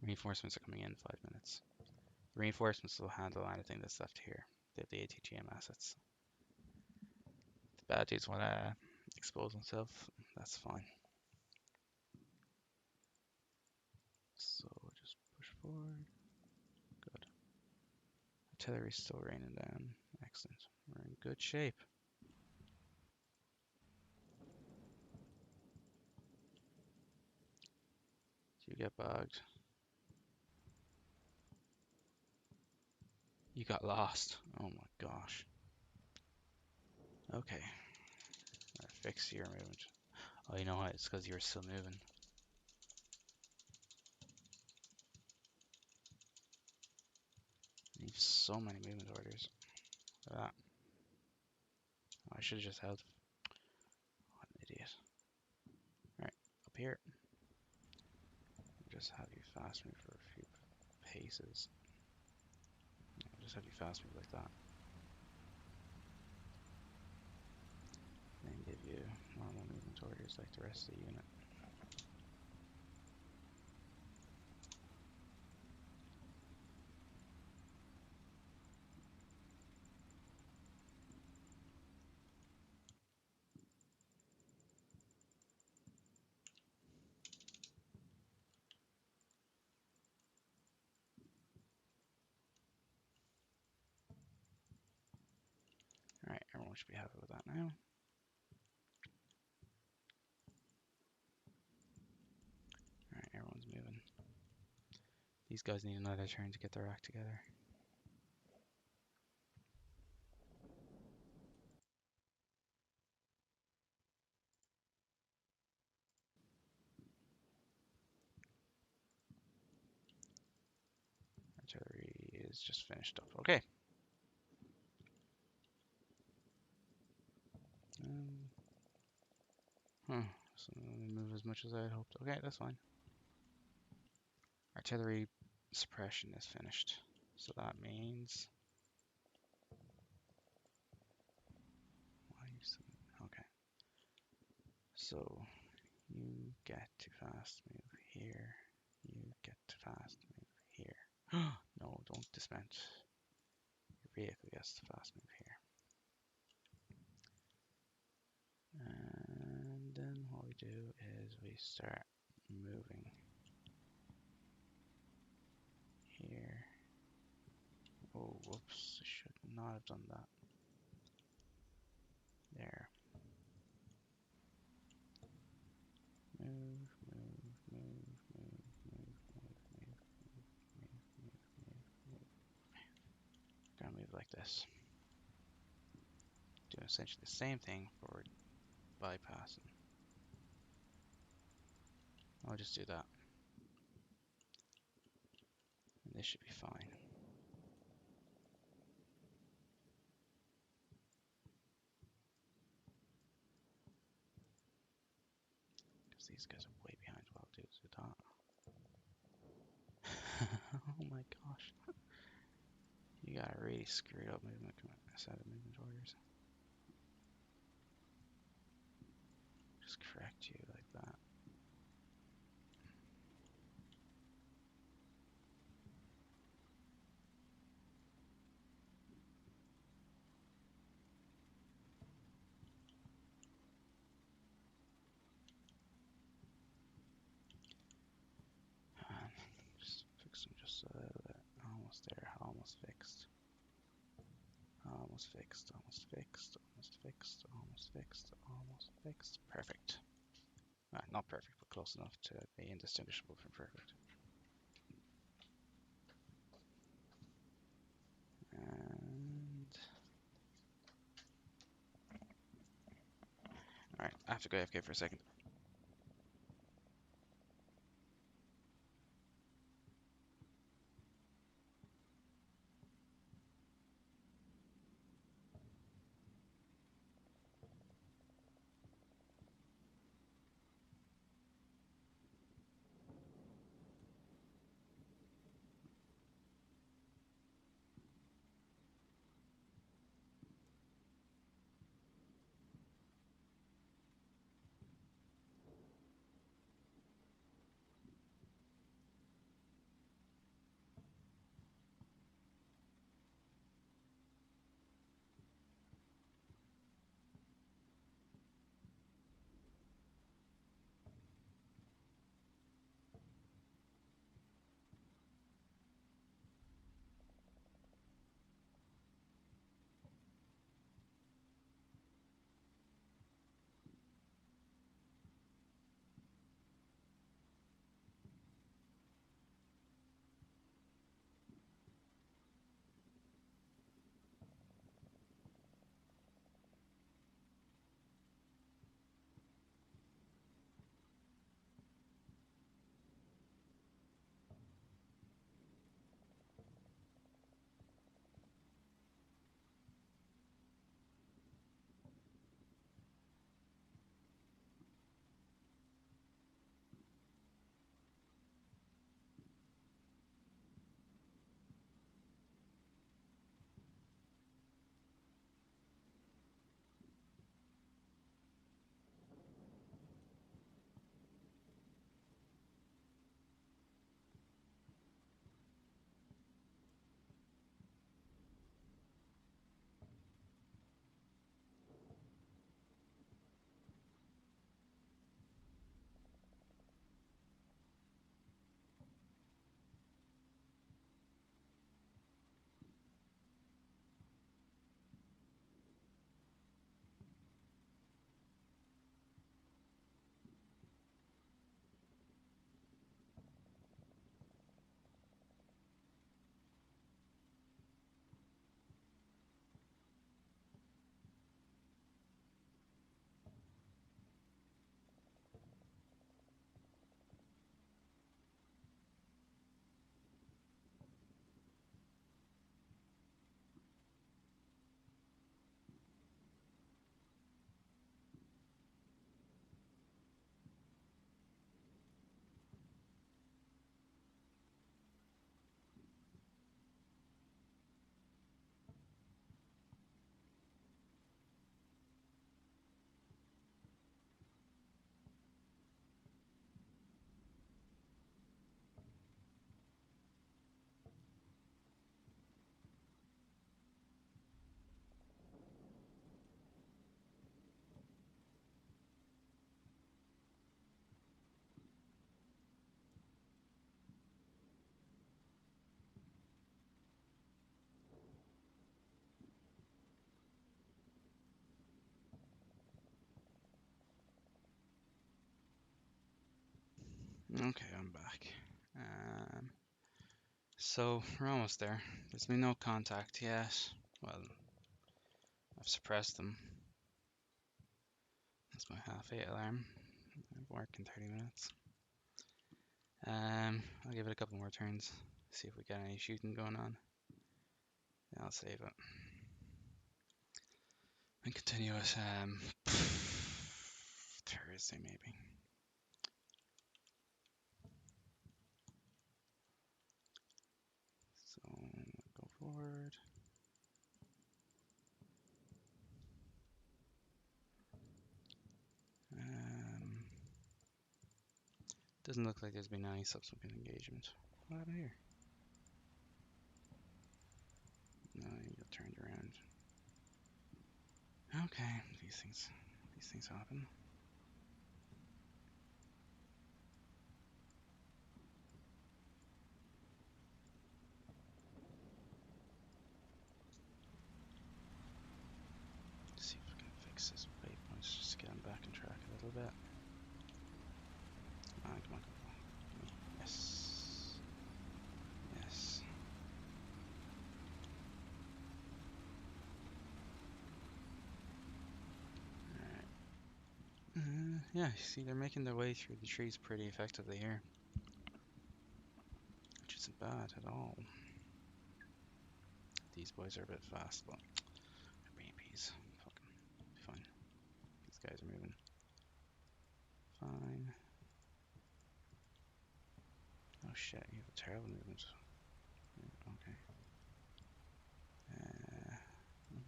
Reinforcements are coming in 5 minutes. Reinforcements will handle anything that's left here. They have the ATGM assets. The bad dudes want to expose themselves. That's fine. So just push forward. Good. Artillery's still raining down. Excellent. We're in good shape. You get bugged. You got lost. Oh my gosh. Okay. Fix your movement. Oh, you know what? It's because you're still moving. You have so many movement orders. Look at that. Oh, I should have just held. What an idiot. Alright, up here. Just have you fast move for a few paces. Just have you fast move like that. Then give you normal movement orders like the rest of the unit. Alright, everyone should be happy with that now. Alright, everyone's moving. These guys need another turn to get their act together. Artillery is just finished up. Okay. So they move as much as I had hoped. Okay, that's fine. Artillery suppression is finished. So that means... Okay. So you get to fast move here. You get to fast move here. No, don't dismount. Your vehicle gets to fast move here. And then while we do is we start moving here. Oh, whoops, I should not have done that. There. Move, move, move, move, move, move, move, move, move, move, move. Gonna move like this. Do essentially the same thing for bypassing. I'll just do that. And this should be fine. Because these guys are way behind while I do that. Oh my gosh. You got a really screwed up movement set of movement orders. Just correct you like that. And just fix them just a little bit. Almost there, almost fixed. Almost fixed, almost fixed, almost fixed, almost fixed, almost fixed. Perfect. Not perfect, but close enough to be indistinguishable from perfect. And alright, I have to go AFK for a second. Okay, I'm back. So we're almost there. There's been no contact yet. Well, I've suppressed them. That's my half 8 alarm. I've work in 30 minutes. I'll give it a couple more turns. See if we get any shooting going on. Then I'll save it. And continue it Thursday maybe. So go forward. Doesn't look like there's been any subsequent engagement. What happened here? No, you got turned around. Okay, these things happen. See if we can fix this waypoints just to get them back on track a little bit. Come on, come on, come on. Yes. Yes. Alright. Yeah, you see they're making their way through the trees pretty effectively here. Which isn't bad at all. These boys are a bit fast, but they're BMPs. Fucking fine. These guys are moving. Fine. Oh shit, you have a terrible movement. Okay.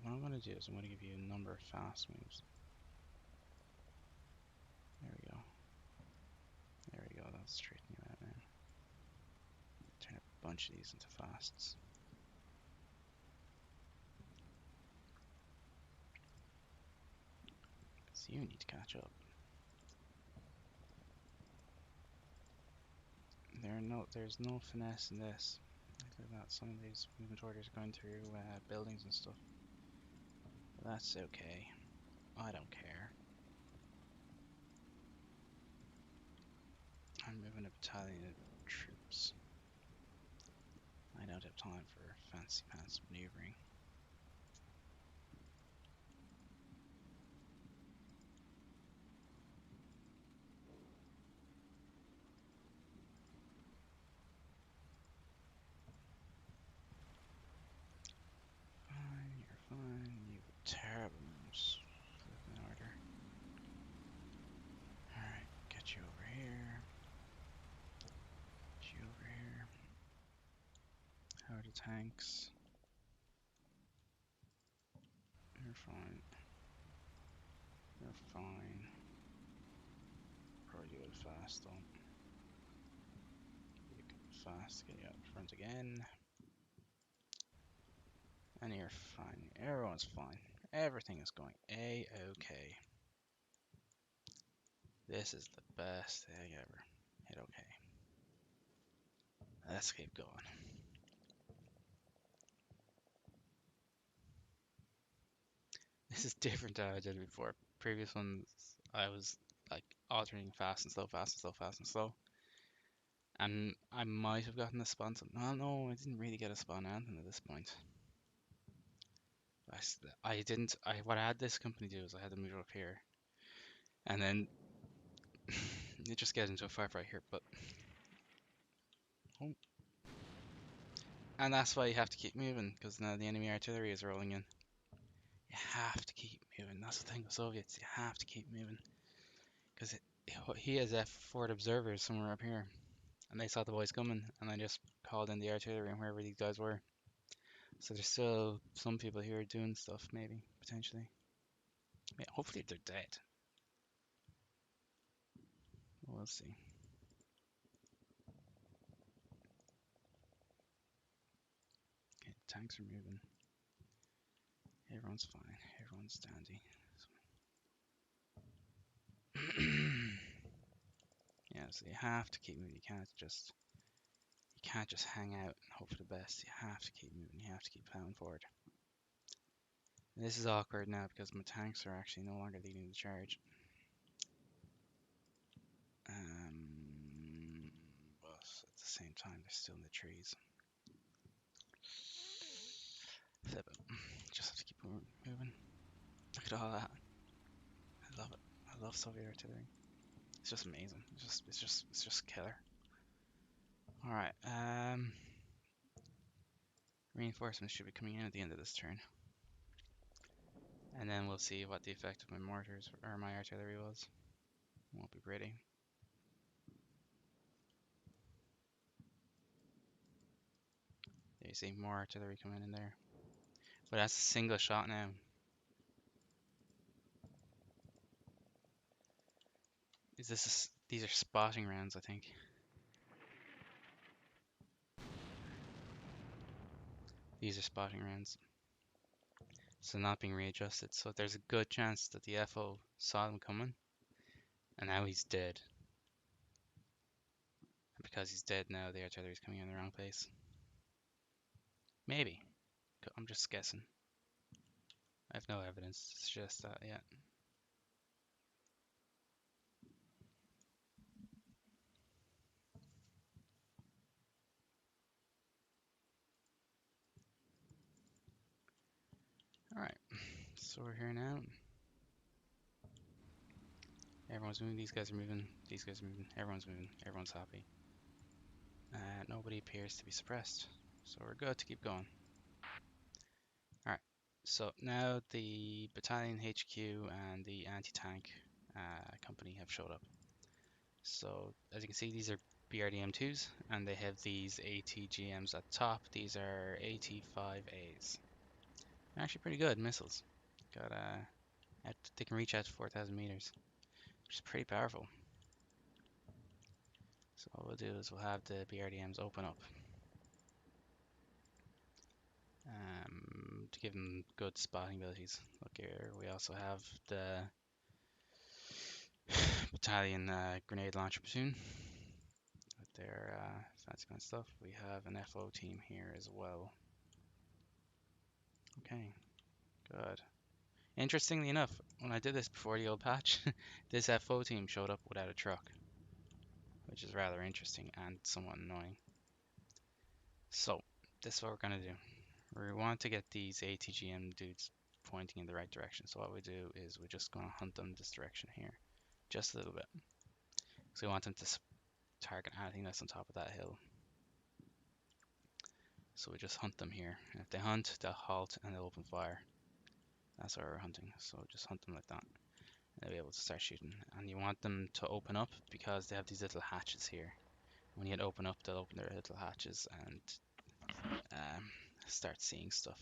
What I'm going to do is I'm going to give you a number of fast moves. There we go. There we go, that'll straighten you out now. Turn a bunch of these into fasts. Because you need to catch up. There's no finesse in this. Look at that, some of these movement orders are going through buildings and stuff. But that's okay. I don't care. I'm moving a battalion of troops. I don't have time for fancy pants maneuvering. Fine, you're fine. You have terrible moves. Flip in order. Alright, get you over here. Get you over here. How are the tanks? You're fine. You're fine. Probably do it fast though. You can fast get you out front again. And you're fine. Everyone's fine. Everything is going A-okay. This is the best thing ever. Hit okay. Let's keep going. This is different than I did before. Previous ones, I was like alternating fast and slow, fast and slow, fast and slow. And I might have gotten a spawn. No, no, I didn't really get a spawn anthem at this point. I didn't. What I had this company do is I had them move up here, and then you just get into a firefight here. But oh, and that's why you have to keep moving because now the enemy artillery is rolling in. You have to keep moving. That's the thing with Soviets. You have to keep moving because he has F4 observers somewhere up here, and they saw the boys coming, and they just called in the artillery and wherever these guys were. So there's still some people here doing stuff, maybe potentially. Yeah, hopefully they're dead. We'll see. Okay, tanks are moving. Everyone's fine. Everyone's dandy. Yeah, so you have to keep moving. You can't just hang out and hope for the best. You have to keep moving. You have to keep plowing forward. And this is awkward now because my tanks are actually no longer leading the charge. same time, they're still in the trees. Flip it. Just have to keep moving. Look at all that. I love it. I love Soviet artillery. It's just amazing. It's just killer. All right. Reinforcements should be coming in at the end of this turn, and then we'll see what the effect of my mortars or my artillery was. Won't be pretty. There you see more artillery coming in there, but that's a single shot now. These are spotting rounds, I think. These are spotting rounds. So not being readjusted. So there's a good chance that the FO saw them coming, and now he's dead. And because he's dead now, the artillery's coming in the wrong place. Maybe. I'm just guessing. I have no evidence to suggest that yet. Alright, so we're here now. Everyone's moving, these guys are moving, these guys are moving, everyone's moving, everyone's happy. Nobody appears to be suppressed, so we're good to keep going. Alright, so now the battalion HQ and the anti-tank company have showed up. So as you can see, these are BRDM2s, and they have these ATGMs at top. These are AT5As. They're actually pretty good missiles. Got they can reach out to 4,000 meters, which is pretty powerful. So what we'll do is we'll have the BRDMs open up to give them good spotting abilities. Look here, we also have the battalion grenade launcher platoon with their fancy kind of stuff. We have an FO team here as well. Okay, good. Interestingly enough, when I did this before the old patch, this FO team showed up without a truck, which is rather interesting and somewhat annoying. So, this is what we're going to do. We want to get these ATGM dudes pointing in the right direction. So what we do is we're just going to hunt them this direction here, just a little bit. So we want them to target anything that's on top of that hill. So we just hunt them here. And if they hunt, they'll halt and they'll open fire. That's why we're hunting. So just hunt them like that. They'll be able to start shooting. And you want them to open up because they have these little hatches here. When you hit open up, they'll open their little hatches and start seeing stuff.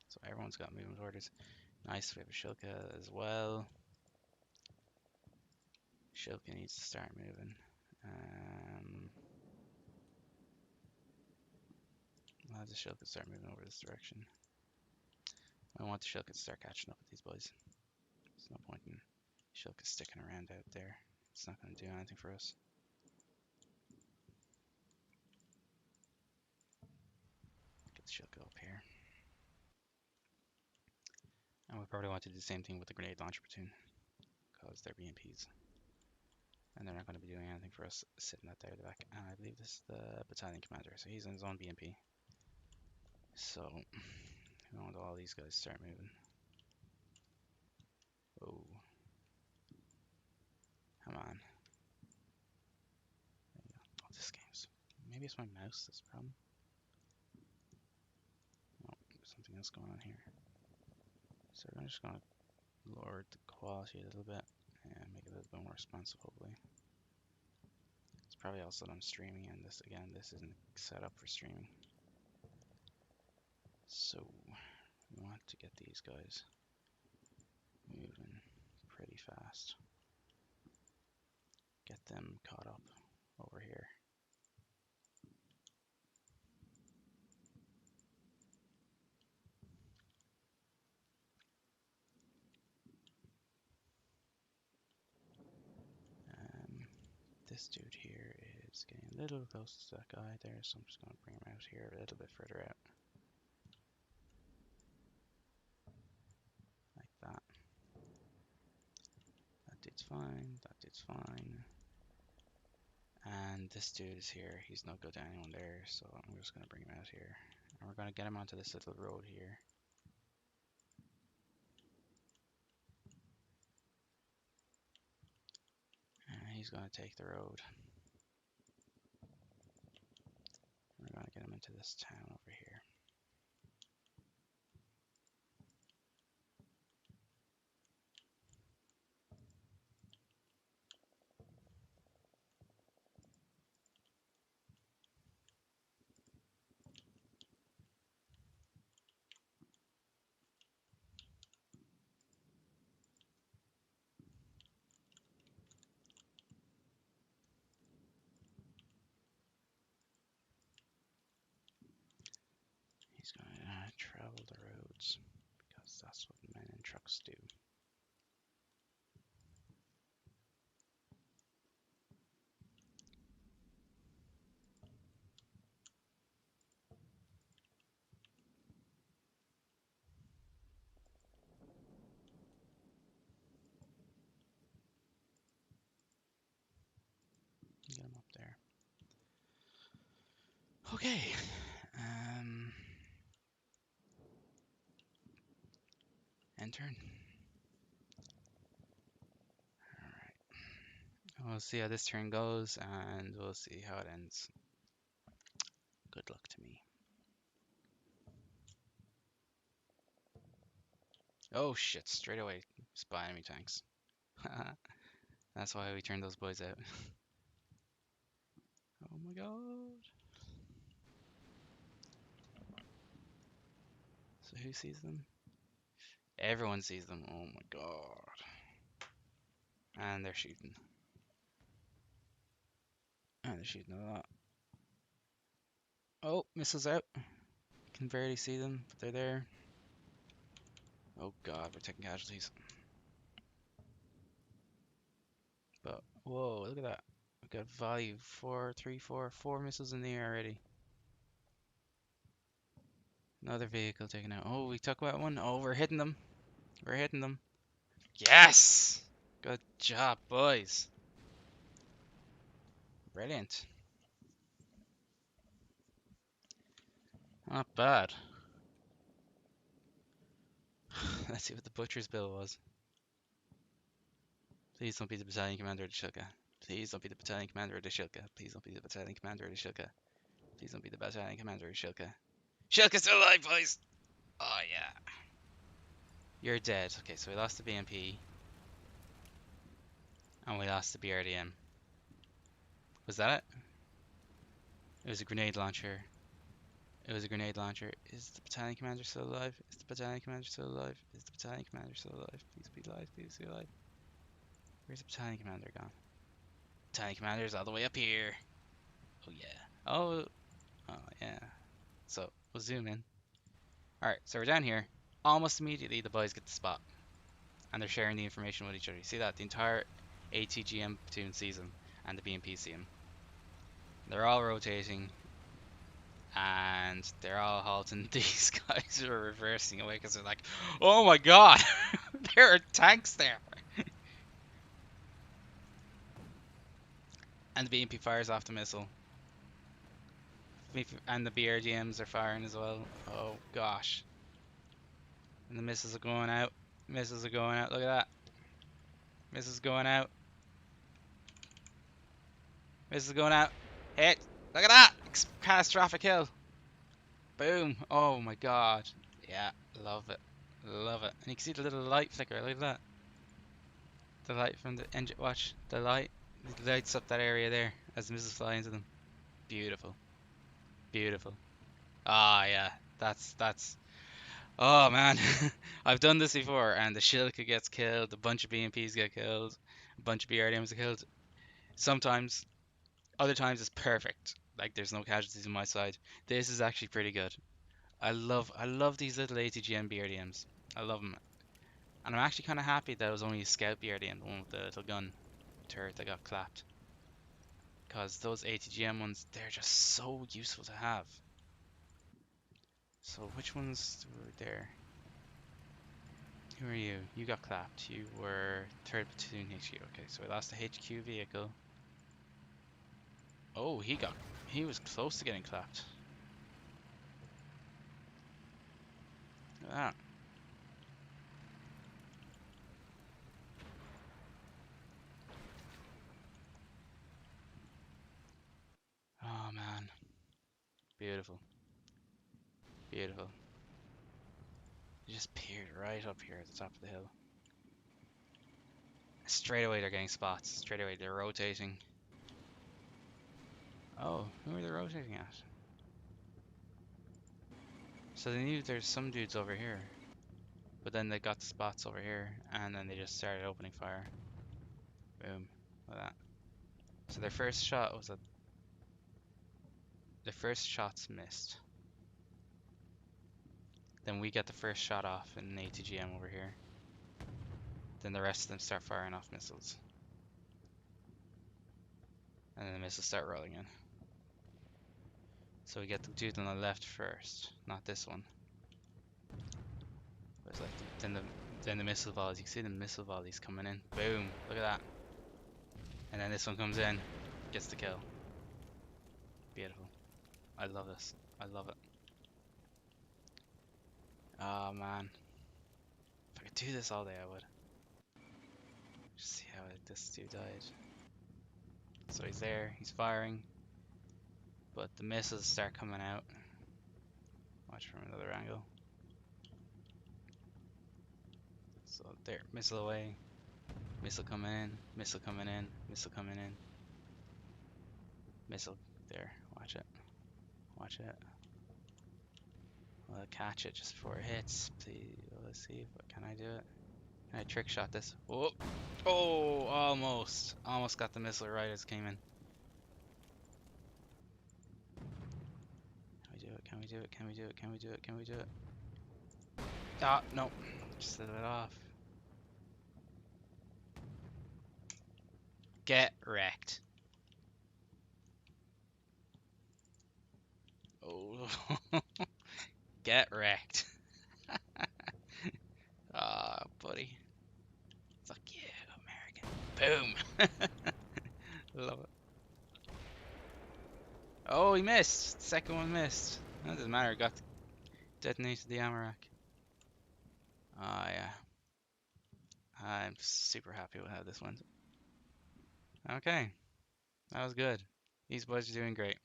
So everyone's got movement orders. Nice, we have a Shilka as well. Shilka needs to start moving. I'll have the Shilka start moving over this direction. I want the Shilka to start catching up with these boys. There's no point in Shilka sticking around out there. It's not going to do anything for us. Get the Shilka up here. And we probably want to do the same thing with the grenade launcher platoon, because they're BMPs. And they're not going to be doing anything for us sitting out there at the back. And I believe this is the battalion commander, so he's on his own BMP. So, we want all these guys to start moving. Oh. Come on. There you go. Oh, this game's... Maybe it's my mouse that's the problem. Oh, there's something else going on here. So I'm just going to lower the quality a little bit and make it a little bit more responsive, hopefully. It's probably also that I'm streaming, and this, again, this isn't set up for streaming. So, we want to get these guys moving pretty fast. Get them caught up over here. This dude here is getting a little close to that guy there, so I'm just going to bring him out here a little bit further out. Like that. That dude's fine, that dude's fine. And this dude is here. He's not good to anyone there, so I'm just gonna bring him out here. And we're gonna get him onto this little road here. And he's gonna take the road. We're gonna get him into this town over here. He's gonna travel the roads because that's what men in trucks do. Get him up there. Okay. End turn. Alright. We'll see how this turn goes, and we'll see how it ends. Good luck to me. Oh shit, straight away. Spy enemy tanks. That's why we turned those boys out. Oh my god. So who sees them? Everyone sees them. Oh my god. And they're shooting. And they're shooting a lot. Oh, missiles out. Can barely see them, but they're there. Oh god, we're taking casualties. But whoa, look at that. We've got value 4 missiles in the air already. Another vehicle taken out. Oh, we took that one. Oh, we're hitting them. We're hitting them. Yes! Good job, boys. Brilliant. Not bad. Let's see what the butcher's bill was. Please don't be the battalion commander of the Shilka. Please don't be the battalion commander of the Shilka. Please don't be the battalion commander of the Shilka. Please don't be the battalion commander of the Shilka. Shilka's still alive, boys! Oh, yeah. You're dead. Okay, so we lost the BMP. And we lost the BRDM. Was that it? It was a grenade launcher. It was a grenade launcher. Is the battalion commander still alive? Is the battalion commander still alive? Is the battalion commander still alive? Please be alive. Please be alive. Where's the battalion commander gone? Battalion commander's all the way up here. Oh yeah. Oh. Oh yeah. So we'll zoom in. All right. So we're down here. Almost immediately the boys get the spot, and they're sharing the information with each other. You see that? The entire ATGM platoon sees them, and the BMP see them. They're all rotating. And they're all halting. These guys are reversing away because they're like, oh my god, there are tanks there. And the BMP fires off the missile. And the BRDMs are firing as well. Oh gosh. And the missiles are going out. Missiles are going out. Look at that. Missiles going out. Missiles going out. Hit. Look at that. Catastrophic kill. Boom. Oh my god. Yeah. Love it. Love it. And you can see the little light flicker. Look at that. The light from the engine. Watch. The light. It lights up that area there as the missiles fly into them. Beautiful. Beautiful. Ah, yeah. That's. Oh man, I've done this before, and the Shilka gets killed, a bunch of BMPs get killed, a bunch of BRDMs get killed. Sometimes, other times it's perfect. Like there's no casualties on my side. This is actually pretty good. I love these little ATGM BRDMs. I love them, and I'm actually kind of happy that it was only a scout BRDM, the one with the little gun turret that got clapped. Because those ATGM ones, they're just so useful to have. So which ones were there? Who are you? You got clapped. You were 3rd Platoon HQ. Okay, so we lost the HQ vehicle. Oh, he was close to getting clapped. Look at that. Oh man, beautiful, beautiful. He just peered right up here at the top of the hill. Straight away they're getting spots. Straight away they're rotating. Oh, who are they rotating at? So they knew there's some dudes over here. But then they got the spots over here, and then they just started opening fire. Boom. Like that. So their first shot was a... The first shots missed. Then we get the first shot off in ATGM over here. Then the rest of them start firing off missiles. And then the missiles start rolling in. So we get the dude on the left first, not this one. But it's like then the missile volleys. You can see the missile volleys coming in. Boom! Look at that. And then this one comes in, gets the kill. Beautiful. I love this. I love it. Oh man, if I could do this all day, I would. Just see how this dude died. So he's there. He's firing, but the missiles start coming out. Watch from another angle. So there, missile away. Missile coming in. Missile coming in. Missile coming in. Missile there. Watch it. Watch it. Well, catch it just before it hits. Please, let's see. Can I do it? Can I trick shot this? Oh, oh, almost. Almost got the missile right as it came in. Can we do it? Can we do it? Can we do it? Can we do it? Can we do it? Ah, no. Just set it off. Get wrecked. Oh, get wrecked. Ah, buddy. Fuck you, American. Boom. Love it. Oh, he missed. Second one missed. That doesn't matter. Got detonated the Amarak. Ah, yeah. I'm super happy with how this went. Okay, that was good. These boys are doing great.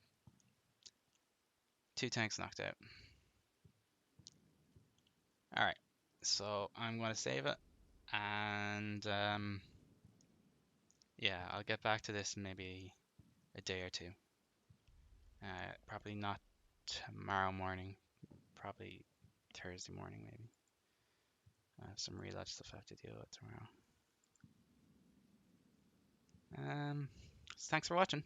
2 tanks knocked out. Alright, so I'm going to save it. And, yeah, I'll get back to this in maybe a day or two. Probably not tomorrow morning. Probably Thursday morning, maybe. I have some real life stuff I have to deal with tomorrow. So thanks for watching.